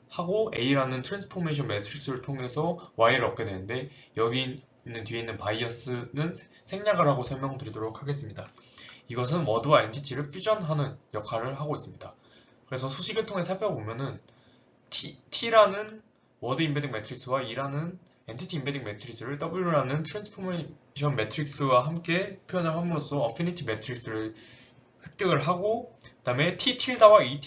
하고 a라는 트랜스포메이션 매트릭스를 통해서 y를 얻게 되는데, 여기 있는 뒤에 있는 바이어스는 생략을 하고 설명드리도록 하겠습니다. 이것은 워드와 엔티티를 퓨전하는 역할을 하고 있습니다. 그래서 수식을 통해 살펴보면은 T라는 워드 인베딩 매트릭스와 E라는 엔티티 인베딩 매트릭스를 W라는 트랜스포메이션 매트릭스와 함께 표현을 함으로써 어피니티 매트릭스를 획득을 하고, 그 다음에 T 틸다와 E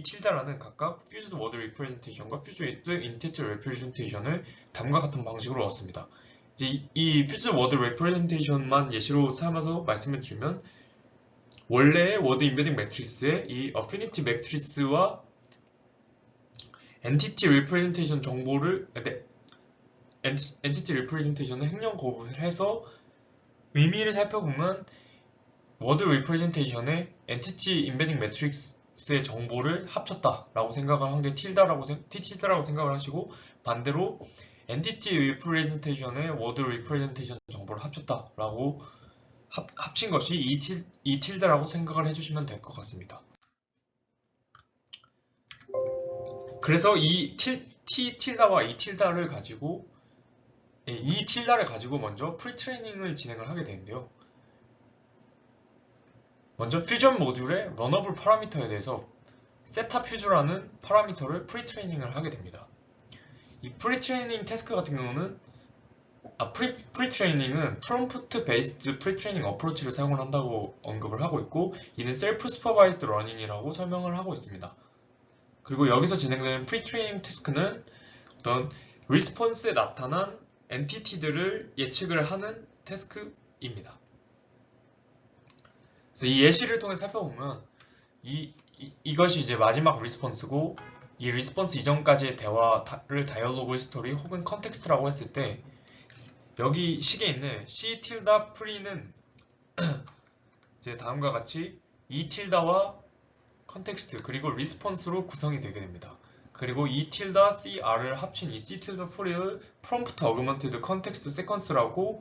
틸다라는 각각 퓨즈드 워드 리프레젠테이션과 퓨즈드 인티티 리프레젠테이션을 다음과 같은 방식으로 얻습니다. 이 퓨즈드 워드 리프레젠테이션만 예시로 삼아서 말씀을 드리면, 원래의 워드 인베딩 매트릭스에 이 어피니티 매트릭스와 엔티티 리프레젠테이션 정보를 엔티티 리프레젠테이션을 행령 거부를 해서 의미를 살펴보면 워드 리프레젠테이션에 엔티티 인베딩 매트릭스의 정보를 합쳤다라고 생각을 한 게 T 틸다라고 생각을 하시고, 반대로 엔티티 리프레젠테이션에 워드 리프레젠테이션 정보를 합쳤다라고 합친 것이 E 틸다라고 생각을 해주시면 될 것 같습니다. 그래서 이 T 틸다와 E 틸다를 가지고 먼저 프리트레이닝을 진행을 하게 되는데요. 먼저 퓨전 모듈의 러너블 파라미터에 대해서 세타 퓨즈라는 파라미터를 프리트레이닝을 하게 됩니다. 이 프리트레이닝 태스크 같은 경우는 프리트레이닝은 프롬프트 베이스드 프리트레이닝 어프로치를 사용을 한다고 언급을 하고 있고, 이는 셀프 슈퍼바이즈드 러닝이라고 설명을 하고 있습니다. 그리고 여기서 진행되는 프리트레이닝 태스크는 어떤 리스폰스에 나타난 엔티티들을 예측을 하는 태스크입니다. 그래서 이 예시를 통해 살펴보면 이것이 이제 마지막 리스폰스고, 이 리스폰스 이전까지의 대화를 다이얼로그 히스토리 혹은 컨텍스트라고 했을 때, 여기 식에 있는 C 틸다 프리는 이제 다음과 같이 E 틸다와 컨텍스트 그리고 리스폰스로 구성이 되게 됩니다. 그리고 E 틸다 CR을 합친 이 C 틸다 프리를 프롬프트 어그먼티드 컨텍스트 세퀀스라고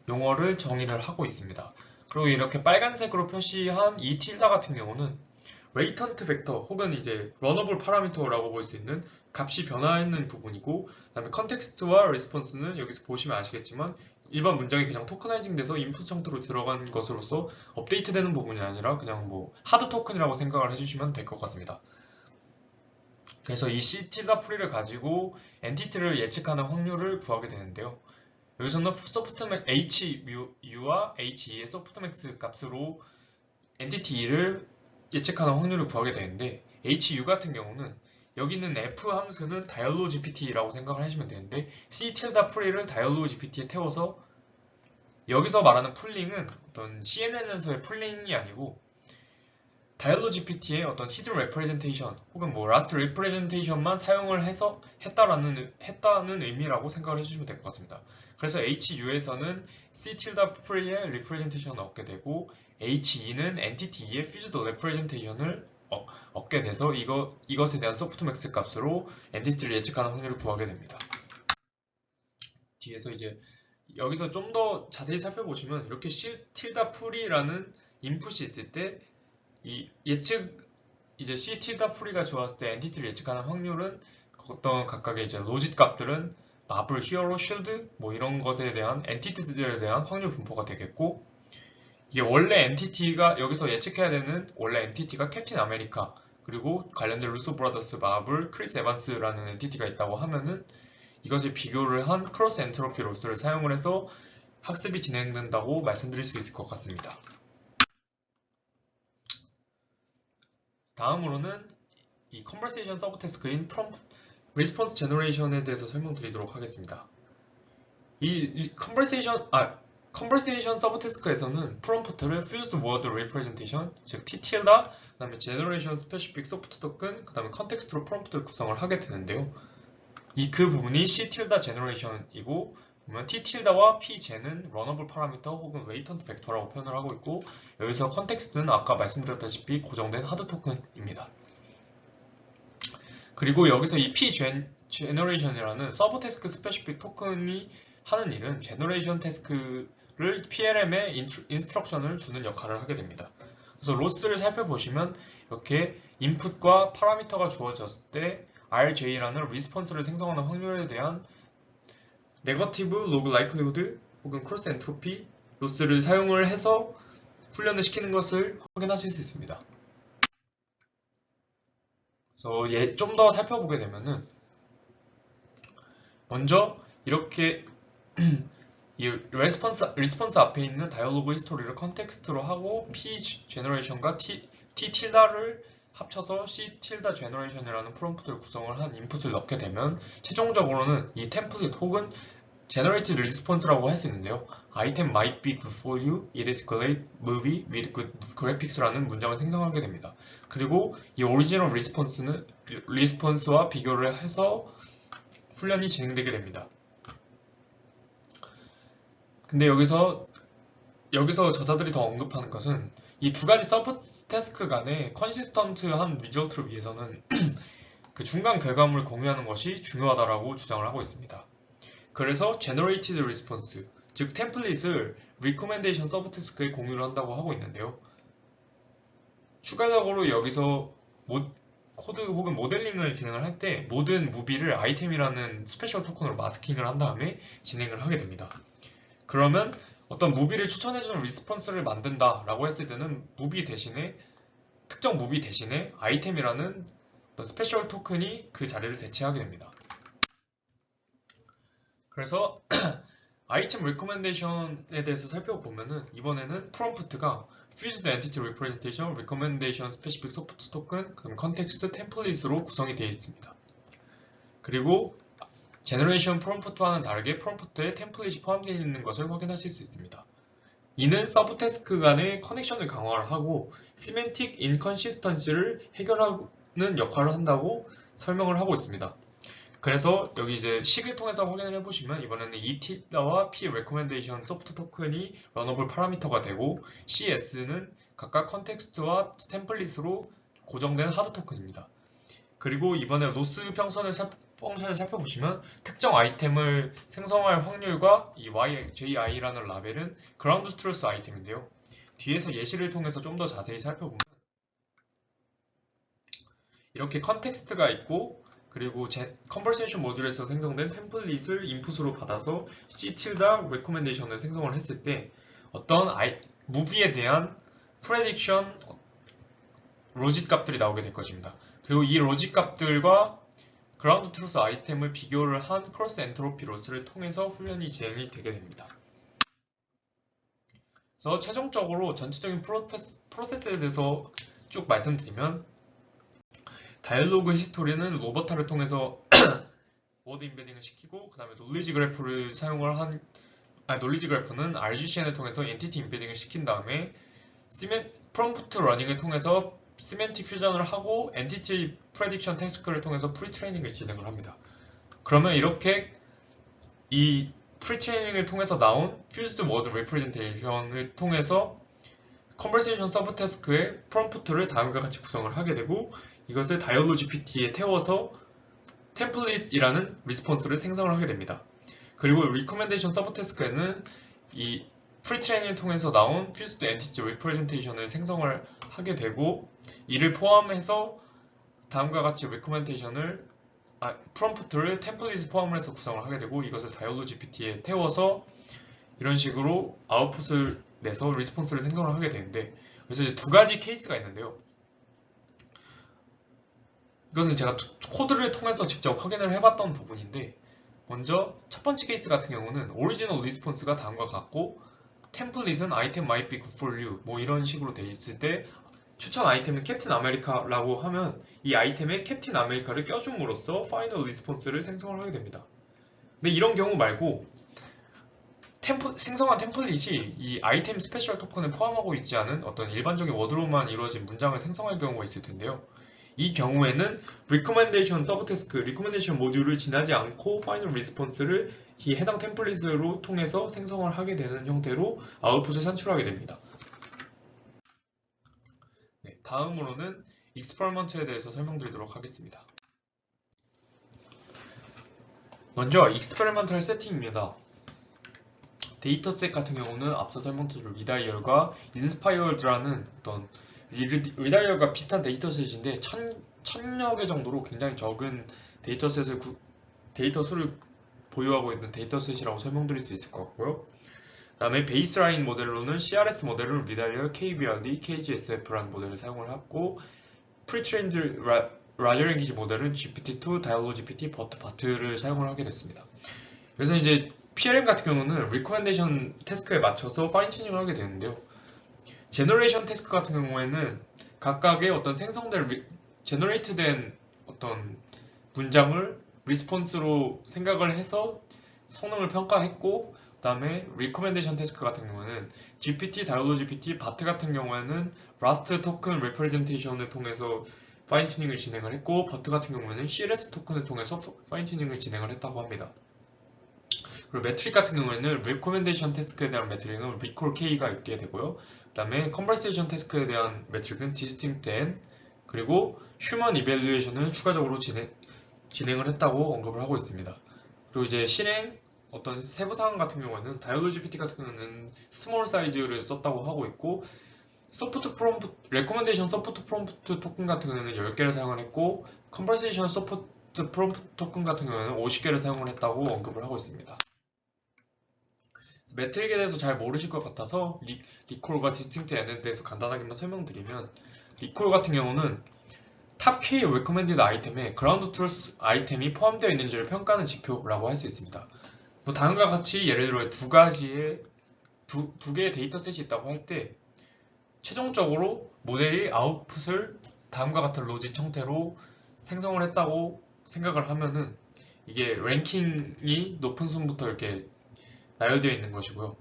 용어를 정의를 하고 있습니다. 그리고 이렇게 빨간색으로 표시한 E 틸다 같은 경우는 레이턴트 벡터 혹은 이제 러너블 파라미터라고 볼 수 있는 값이 변화하는 부분이고, 그 다음에 컨텍스트와 리스폰스는 여기서 보시면 아시겠지만 일반 문장이 그냥 토크나이징 돼서 인풋 형태로 들어간 것으로서 업데이트 되는 부분이 아니라 그냥 하드 토큰이라고 생각을 해주시면 될 것 같습니다. 그래서 이 C 틸다 프리를 가지고 엔티티를 예측하는 확률을 구하게 되는데요. 여기서는 소프트맥 HU와 HE의 소프트맥스 값으로 엔티티 E를 예측하는 확률을 구하게 되는데, HU 같은 경우는 여기 있는 F 함수는 다이얼로그 GPT라고 생각을 하시면 되는데, C 틸다 프리를 다이얼로그 GPT에 태워서 여기서 말하는 풀링은 어떤 CNN에서의 풀링이 아니고 다이얼로그 GPT의 어떤 히든 레프레젠테이션 혹은 라스트 리프레젠테이션만 사용을 해서 했다는 의미라고 생각을 해주시면 될 것 같습니다. 그래서 HU에서는 C 틸다 프리의 리프레젠테이션을 얻게 되고, HE는 엔티티 E의 퓨즈드 레프레젠테이션을 얻게 돼서 이것에 대한 소프트맥스 값으로 엔티티를 예측하는 확률을 구하게 됩니다. 뒤에서 이제 여기서 좀 더 자세히 살펴보시면 이렇게 C 틸다 프리라는 인풋이 있을 때 이 이제 C 틸다 프리가 좋았을 때 엔티티를 예측하는 확률은 어떤 각각의 이제 로짓 값들은 마블, 히어로, 쉴드 이런 것에 대한 엔티티들에 대한 확률 분포가 되겠고, 이게 원래 엔티티가 여기서 예측해야 되는 원래 엔티티가 캡틴 아메리카 그리고 관련된 루소 브라더스, 마블, 크리스 에반스라는 엔티티가 있다고 하면은 이것을 비교를 한 크로스 엔트로피 로스를 사용을 해서 학습이 진행된다고 말씀드릴 수 있을 것 같습니다. 다음으로는 이 컨버세이션 서브 태스크인 리스폰스 제너레이션에 대해서 설명드리도록 하겠습니다. 이 컨버세이션 서브 태스크에서는 프롬프트를 Fused Word Representation, 즉 TTL다, 그 다음에 Generation Specific Soft Token, 그 다음에 컨텍스트로 프롬프트를 구성을 하게 되는데요. 그 부분이 C 틸다 제너레이션이고, 보면 ttilda와 p제는 러너블 파라미터 혹은 레이턴트 벡터라고 표현을 하고 있고, 여기서 컨텍스트는 아까 말씀드렸다시피 고정된 하드 토큰입니다. 그리고 여기서 이 pGeneration이라는 서브 태스크 스페시픽 토큰이 하는 일은 제너레이션 태스크를 PLM에 인스트럭션을 주는 역할을 하게 됩니다. 그래서 로스를 살펴보시면 이렇게 인풋과 파라미터가 주어졌을 때 RJ라는 리스폰스를 생성하는 확률에 대한 네거티브 로그 라이클리후드 혹은 크로스 엔트로피 로스를 사용을 해서 훈련을 시키는 것을 확인하실 수 있습니다. 그래서 좀 더 살펴보게 되면은 먼저 이렇게 이 리스폰스 앞에 있는 다이얼로그 히스토리를 컨텍스트로 하고 pGeneration과 ttilda를 합쳐서 ctilda-generation이라는 프롬프트를 구성을 한 인풋을 넣게 되면 최종적으로는 이 템플릿 혹은 generated response라고 할 수 있는데요. item might be good for you, it is great movie with good graphics라는 문장을 생성하게 됩니다. 그리고 이 오리지널 리스폰스와 비교를 해서 훈련이 진행되게 됩니다. 근데 여기서 저자들이 더 언급하는 것은 이 두 가지 서브 태스크 간의 컨시스턴트한 리절트를 위해서는 그 중간 결과물을 공유하는 것이 중요하다라고 주장을 하고 있습니다. 그래서 generated response, 즉 템플릿을 recommendation 서브 태스크에 공유를 한다고 하고 있는데요. 추가적으로 여기서 코드 혹은 모델링을 진행을 할 때 모든 무비를 아이템이라는 스페셜 토큰으로 마스킹을 한 다음에 진행을 하게 됩니다. 그러면 어떤 무비를 추천해주는 리스폰스를 만든다라고 했을 때는 특정 무비 대신에 아이템이라는 어떤 스페셜 토큰이 그 자리를 대체하게 됩니다. 그래서 아이템 리커멘데이션에 대해서 살펴보면은 이번에는 프롬프트가 Fused Entity Representation, Recommendation Specific Soft Token, 그럼 Context 템플릿으로 구성이 되어 있습니다. 그리고 제너레이션 프롬프트와는 다르게 프롬프트에 템플릿이 포함되어 있는 것을 확인하실 수 있습니다. 이는 서브 태스크 간의 커넥션을 강화를 하고 시멘틱 인컨시스턴시를 해결하는 역할을 한다고 설명을 하고 있습니다. 그래서 여기 이제 식을 통해서 확인을 해보시면 이번에는 etilda와 p recommendation 소프트 토큰이 러너블 파라미터가 되고 cs는 각각 컨텍스트와 템플릿으로 고정된 하드 토큰입니다. 그리고 이번에 로스 펑션을 살펴보시면 특정 아이템을 생성할 확률과 이 JI라는 라벨은 그라운드 트루스 아이템인데요. 뒤에서 예시를 통해서 좀 더 자세히 살펴보면 이렇게 컨텍스트가 있고 그리고 컨버세이션 모듈에서 생성된 템플릿을 인풋으로 받아서 ctilda recommendation을 생성을 했을 때 어떤 무비에 대한 프레딕션 로짓 값들이 나오게 될 것입니다. 그리고 이 로짓 값들과 그라운드 트루스 아이템을 비교를 한 크로스 엔트로피 로스를 통해서 훈련이 진행이 되게 됩니다. 그래서 최종적으로 전체적인 프로세스에 대해서 쭉 말씀드리면 다이얼로그 히스토리는 로버타를 통해서 워드 임베딩을 시키고 그 다음에 놀리지 그래프를 사용을 놀리지 그래프는 RGCN을 통해서 엔티티 임베딩을 시킨 다음에 프롬프트 러닝을 통해서 시멘틱 퓨전을 하고 엔티티 프레딕션 태스크를 통해서 프리트레이닝을 진행을 합니다. 그러면 이렇게 이 프리트레이닝을 통해서 나온 퓨즈드 워드 리프레젠테이션을 통해서 컨버세이션 서브 태스크의 프롬프트를 다음과 같이 구성을 하게 되고 이것을 다이얼로 GPT에 태워서 템플릿이라는 리스폰스를 생성을 하게 됩니다. 그리고 리커멘데이션 서브 태스크에는 이 프리트레이닝을 통해서 나온 퓨즈드 엔티티 리프레젠테이션을 생성을 하게 되고 이를 포함해서 다음과 같이 프롬프트를 템플릿을 포함해서 구성을 하게 되고 이것을 다이얼로 GPT에 태워서 이런 식으로 아웃풋을 내서 리스폰스를 생성을 하게 되는데 그래서 이제 두 가지 케이스가 있는데요. 이것은 제가 코드를 통해서 직접 확인을 해봤던 부분인데 먼저 첫 번째 케이스 같은 경우는 오리지널 리스폰스가 다음과 같고 템플릿은 아이템 might be good for you 뭐 이런 식으로 돼 있을 때 추천 아이템은 캡틴 아메리카라고 하면 이 아이템에 캡틴 아메리카를 껴줌으로써 파이널 리스폰스를 생성을 하게 됩니다. 근데 이런 경우 말고 생성한 템플릿이 이 아이템 스페셜 토큰을 포함하고 있지 않은 어떤 일반적인 워드로만 이루어진 문장을 생성할 경우가 있을 텐데요. 이 경우에는 recommendation 서브태스크, recommendation 모듈을 지나지 않고 final response를 이 해당 템플릿으로 통해서 생성을 하게 되는 형태로 아웃풋을 산출하게 됩니다. 네, 다음으로는 experiment에 대해서 설명드리도록 하겠습니다. 먼저 experimental 세팅입니다. 데이터셋 같은 경우는 앞서 설명드린 리다이얼과 인스파이어드라는 어떤 리다이얼과 비슷한 데이터셋인데 1000여 개 정도로 굉장히 적은 데이터 수를 보유하고 있는 데이터셋이라고 설명드릴 수 있을 것 같고요. 그 다음에 베이스라인 모델로는 CRS 모델은 리다이얼, KBRD, KGSF라는 모델을 사용을 하고 프리트레인드 라지 랭귀지 모델은 GPT-2, 다이얼로GPT, BART를 사용을 하게 됐습니다. 그래서 이제 PLM 같은 경우는 recommendation 태스크에 맞춰서 파인 튜닝을 하게 되는데요. 제너레이션 태스크 같은 경우에는 각각의 어떤 제너레이트된 어떤 문장을 리스폰스로 생각을 해서 성능을 평가했고, 그 다음에 recommendation 태스크 같은 경우에는 GPT, 다이얼로GPT, BART 같은 경우에는 라스트 토큰 레프레젠테이션을 통해서 파인 튜닝을 진행을 했고, BART 같은 경우에는 CLS 토큰을 통해서 파인 튜닝을 진행을 했다고 합니다. 그리고 매트릭 같은 경우에는 recommendation 태스크에 대한 매트릭은 recall K가 있게 되고요. 그 다음에 conversation 태스크에 대한 매트릭은 distinct N, 그리고 human evaluation을 추가적으로 진행을 했다고 언급을 하고 있습니다. 그리고 이제 실행 어떤 세부 사항 같은 경우에는 다이얼로GPT 같은 경우는 스몰 사이즈를 썼다고 하고 있고, recommendation 소프트 프롬프트 토큰 같은 경우는 10개를 사용을 했고, conversation 소프트 프롬프트 토큰 같은 경우는 50개를 사용을 했다고 언급을 하고 있습니다. 매트릭에 대해서 잘 모르실 것 같아서 리콜과 디스팅트 N에 대해서 간단하게만 설명드리면, 리콜 같은 경우는 탑 K recommended 아이템에 그라운드 트루스 아이템이 포함되어 있는지를 평가하는 지표라고 할 수 있습니다. 뭐 다음과 같이 예를 들어 두 개의 데이터셋이 있다고 할 때 최종적으로 모델이 아웃풋을 다음과 같은 로직 형태로 생성을 했다고 생각을 하면은 이게 랭킹이 높은 순부터 이렇게 나열되어 있는 것이고요.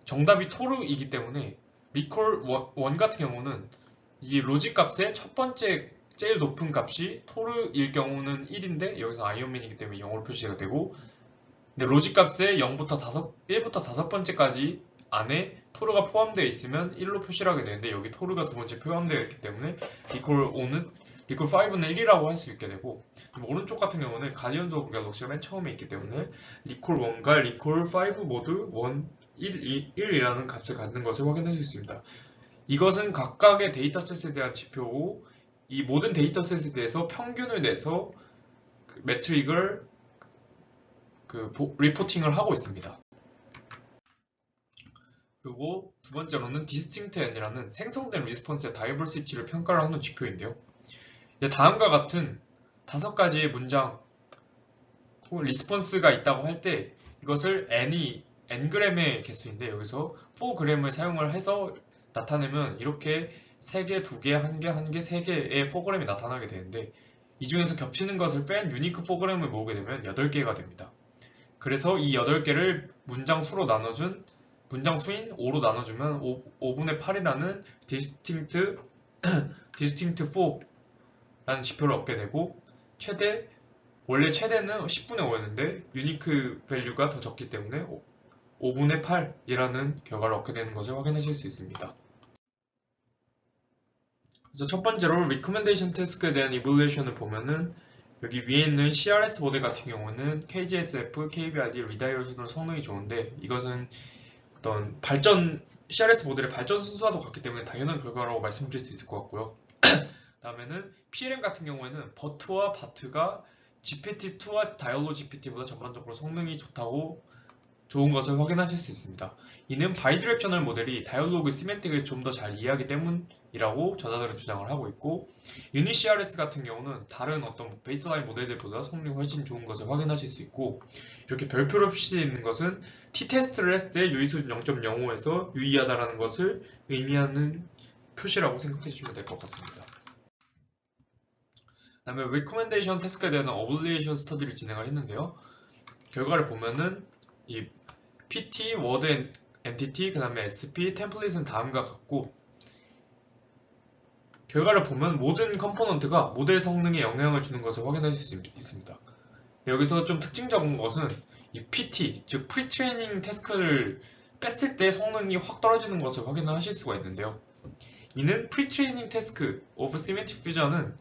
정답이 토르이기 때문에 리콜 1 같은 경우는 이 로직 값의 첫 번째 제일 높은 값이 토르일 경우는 1인데 여기서 아이언맨이기 때문에 0으로 표시가 되고, 근데 로직 값의 1부터 5번째까지 안에 토르가 포함되어 있으면 1로 표시를 하게 되는데, 여기 토르가 두 번째 포함되어 있기 때문에 리콜 5는 1이라고 할 수 있게 되고, 오른쪽 같은 경우는 가디언즈 오브 갤럭시가 맨 처음에 있기 때문에 리콜 1과 리콜 5 모두 1이라는 값을 갖는 것을 확인할 수 있습니다. 이것은 각각의 데이터셋에 대한 지표고, 이 모든 데이터셋에 대해서 평균을 내서 매트릭을 리포팅을 하고 있습니다. 그리고 두 번째로는 distinct N이라는 생성된 리스폰스의 다이버시티를 평가를 하는 지표인데요. 다음과 같은 5가지의 문장 리스폰스가 있다고 할 때 이것을 ng의 개수인데, 여기서 4g을 사용을 해서 나타내면 이렇게 3개, 2개, 1개, 1개, 3개의 4g이 나타나게 되는데, 이 중에서 겹치는 것을 뺀 유니크 4g을 모으게 되면 8개가 됩니다. 그래서 이 8개를 문장 수인 5로 나눠주면 5분의 8이라는 distinct 4라는 지표를 얻게 되고, 원래 최대는 10분의 5였는데 유니크 밸류가 더 적기 때문에 5분의 8이라는 결과를 얻게 되는 것을 확인하실 수 있습니다. 그래서 첫 번째로 recommendation 태스크에 대한 evaluation을 보면은 여기 위에 있는 CRS 모델 같은 경우는 KGSF, KBRD, 리다이얼 순으로 성능이 좋은데, 이것은 어떤 CRS 모델의 발전 순수와도 같기 때문에 당연한 결과라고 말씀드릴 수 있을 것 같고요. 다음에는 PLM 같은 경우에는 BART와 BART가 GPT-2와 다이얼로GPT보다 전반적으로 성능이 좋은 것을 확인하실 수 있습니다. 이는 바이디렉셔널 모델이 다이얼로그 시멘틱을 좀 더 잘 이해하기 때문이라고 저자들은 주장을 하고 있고, 유니CRS 같은 경우는 다른 어떤 베이스라인 모델들보다 성능이 훨씬 좋은 것을 확인하실 수 있고, 이렇게 별표로 표시되어 있는 것은 T테스트를 했을 때 유의수준 0.05에서 유의하다라는 것을 의미하는 표시라고 생각해 주시면 될 것 같습니다. 그 다음에 recommendation 태스크에 대한 evaluation 스터디를 진행을 했는데요. 결과를 보면은 이 PT, 워드 엔티티, 그 다음에 SP, 템플릿은 다음과 같고, 결과를 보면 모든 컴포넌트가 모델 성능에 영향을 주는 것을 확인하실 수 있습니다. 여기서 좀 특징적인 것은 이 PT, 즉 프리트레이닝 태스크를 뺐을 때 성능이 확 떨어지는 것을 확인하실 수가 있는데요. 이는 프리트레이닝 태스크 오브 시메트릭 퓨전은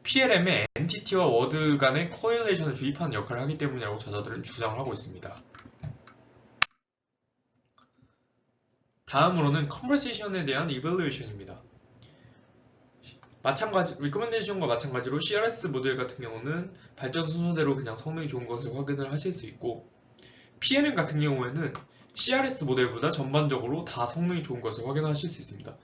PLM의 엔티티와 워드 간의 코릴레이션을 주입하는 역할을 하기 때문이라고 저자들은 주장을 하고 있습니다. 다음으로는 컨버세이션에 대한 이밸루에이션입니다. 리커멘데이션과 마찬가지로 CRS 모델 같은 경우는 발전 순서대로 그냥 성능이 좋은 것을 확인을 하실 수 있고, PLM 같은 경우에는 CRS 모델보다 전반적으로 다 성능이 좋은 것을 확인하실 수 있습니다.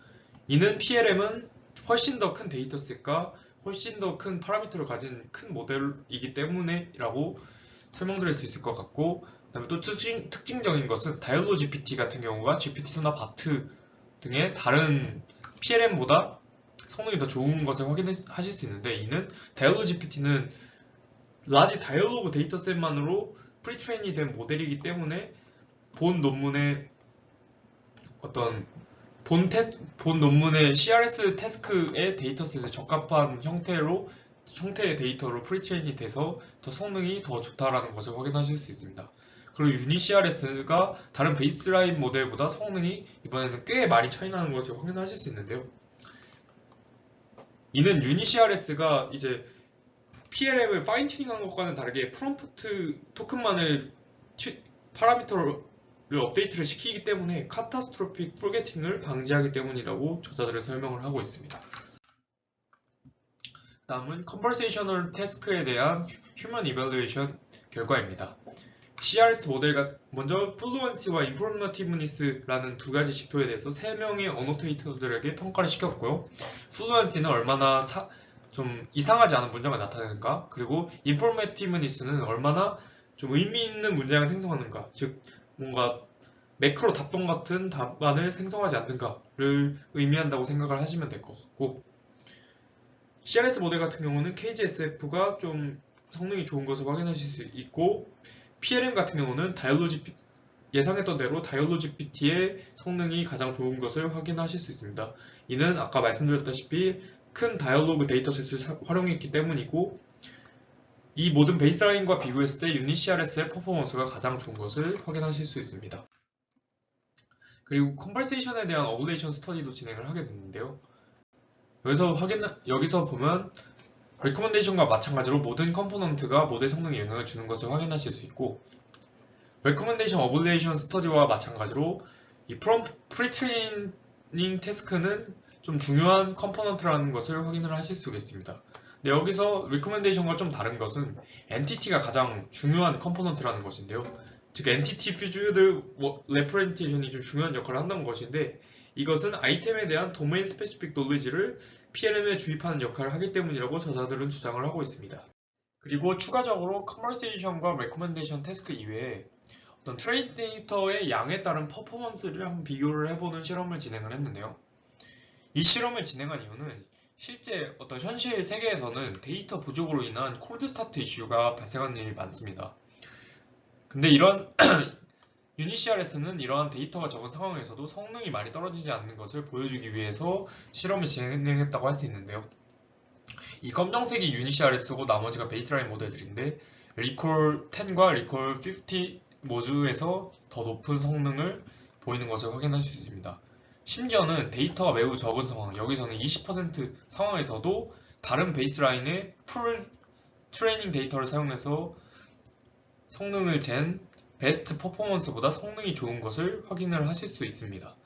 이는 PLM은 훨씬 더 큰 데이터셋과 훨씬 더 큰 파라미터를 가진 큰 모델이기 때문에라고 설명드릴 수 있을 것 같고, 그 다음에 또 특징적인 것은 다이얼로 GPT 같은 경우가 GPT-2나 바트 등의 다른 PLM보다 성능이 더 좋은 것을 확인하실 수 있는데, 이는 다이얼로 GPT는 라지 다이얼로그 데이터셋만으로 프리트레인이 된 모델이기 때문에 본 논문의 CRS 태스크의 데이터셋에 적합한 형태의 데이터로 프리트레인이 돼서 더 성능이 더 좋다라는 것을 확인하실 수 있습니다. 그리고 유닛 CRS가 다른 베이스라인 모델보다 성능이 이번에는 꽤 많이 차이나는 것을 확인하실 수 있는데요. 이는 유닛 CRS가 이제 PLM을 파인 튜닝한 것과는 다르게 프롬프트 토큰만을 파라미터를 업데이트를 시키기 때문에 카타스트로픽 포게팅을 방지하기 때문이라고 저자들은 설명을 하고 있습니다. 다음은 컨버세이셔널 태스크에 대한 휴먼 이밸루에이션 결과입니다. CRS 모델과 먼저 플루언시와 인포머티브니스라는 두 가지 지표에 대해서 3명의 어노테이터들에게 평가를 시켰고요. 플루언시는 얼마나 좀 이상하지 않은 문장을 나타내는가, 그리고 인포머티브니스는 얼마나 좀 의미 있는 문장을 생성하는가, 즉 뭔가 매크로 답변 같은 답안을 생성하지 않는가를 의미한다고 생각을 하시면 될 것 같고, CRS 모델 같은 경우는 KGSF가 좀 성능이 좋은 것을 확인하실 수 있고, PLM 같은 경우는 예상했던 대로 다이얼로 GPT의 성능이 가장 좋은 것을 확인하실 수 있습니다. 이는 아까 말씀드렸다시피 큰 다이얼로그 데이터셋을 활용했기 때문이고, 이 모든 베이스라인과 비교했을 때 유닛 CRS의 퍼포먼스가 가장 좋은 것을 확인하실 수 있습니다. 그리고 컨버세이션에 대한 어블레이션 스터디도 진행을 하게 됐는데요. 여기서 보면 레코멘데이션과 마찬가지로 모든 컴포넌트가 모델 성능에 영향을 주는 것을 확인하실 수 있고, 레코멘데이션 어블레이션 스터디와 마찬가지로 이 프리트레이닝 태스크는 좀 중요한 컴포넌트라는 것을 확인을 하실 수가 있습니다. 근데 여기서 레코멘데이션과 좀 다른 것은 엔티티가 가장 중요한 컴포넌트라는 것인데요. 즉 엔티티 퓨즈드 레프레젠테이션이 좀 중요한 역할을 한다는 것인데, 이것은 아이템에 대한 도메인 스페시픽 놀리지를 PLM에 주입하는 역할을 하기 때문이라고 저자들은 주장을 하고 있습니다. 그리고 추가적으로 컨버세이션과 레코멘데이션 태스크 이외에 어떤 트레이드 데이터의 양에 따른 퍼포먼스를 한번 비교를 해보는 실험을 진행을 했는데요. 이 실험을 진행한 이유는 실제 어떤 현실 세계에서는 데이터 부족으로 인한 콜드 스타트 이슈가 발생하는 일이 많습니다. 근데 이런 유닛 CRS는 이러한 데이터가 적은 상황에서도 성능이 많이 떨어지지 않는 것을 보여주기 위해서 실험을 진행했다고 할 수 있는데요. 이 검정색이 유닛 CRS고 나머지가 베이스라인 모델들인데, 리콜 10과 리콜 50 모듈에서 더 높은 성능을 보이는 것을 확인하실 수 있습니다. 심지어는 데이터가 매우 적은 상황, 여기서는 20% 상황에서도 다른 베이스라인의 풀 트레이닝 데이터를 사용해서 성능을 잰 베스트 퍼포먼스보다 성능이 좋은 것을 확인을 하실 수 있습니다.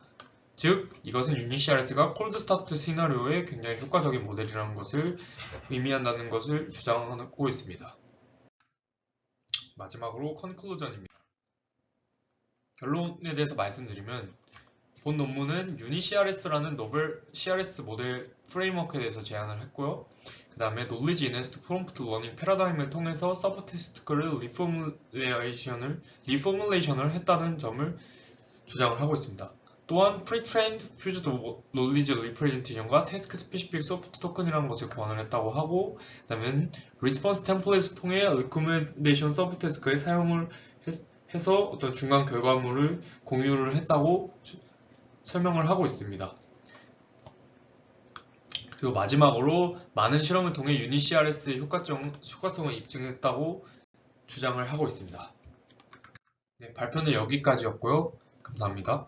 즉, 이것은 유닛 CRS가 콜드 스타트 시나리오에 굉장히 효과적인 모델이라는 것을 의미한다는 것을 주장하고 있습니다. 마지막으로 컨클루전입니다. 결론에 대해서 말씀드리면, 본 논문은 유닛 CRS라는 노벨 CRS 모델 프레임워크에 대해서 제안을 했고요. 그 다음에 Knowledge Enhanced Prompt Learning 패러다임을 통해서 서브 태스크를 리포뮬레이션을 했다는 점을 주장을 하고 있습니다. 또한 Pre-trained Fused Knowledge Representation과 Task Specific Soft Token이라는 것을 고안을 했다고 하고, 그 다음에 Response Template을 통해 Recommendation Sub Task에 사용을 해서 어떤 중간 결과물을 공유를 했다고 설명을 하고 있습니다. 그리고 마지막으로 많은 실험을 통해 유니CRS의 효과성을 입증했다고 주장을 하고 있습니다. 네, 발표는 여기까지였고요. 감사합니다.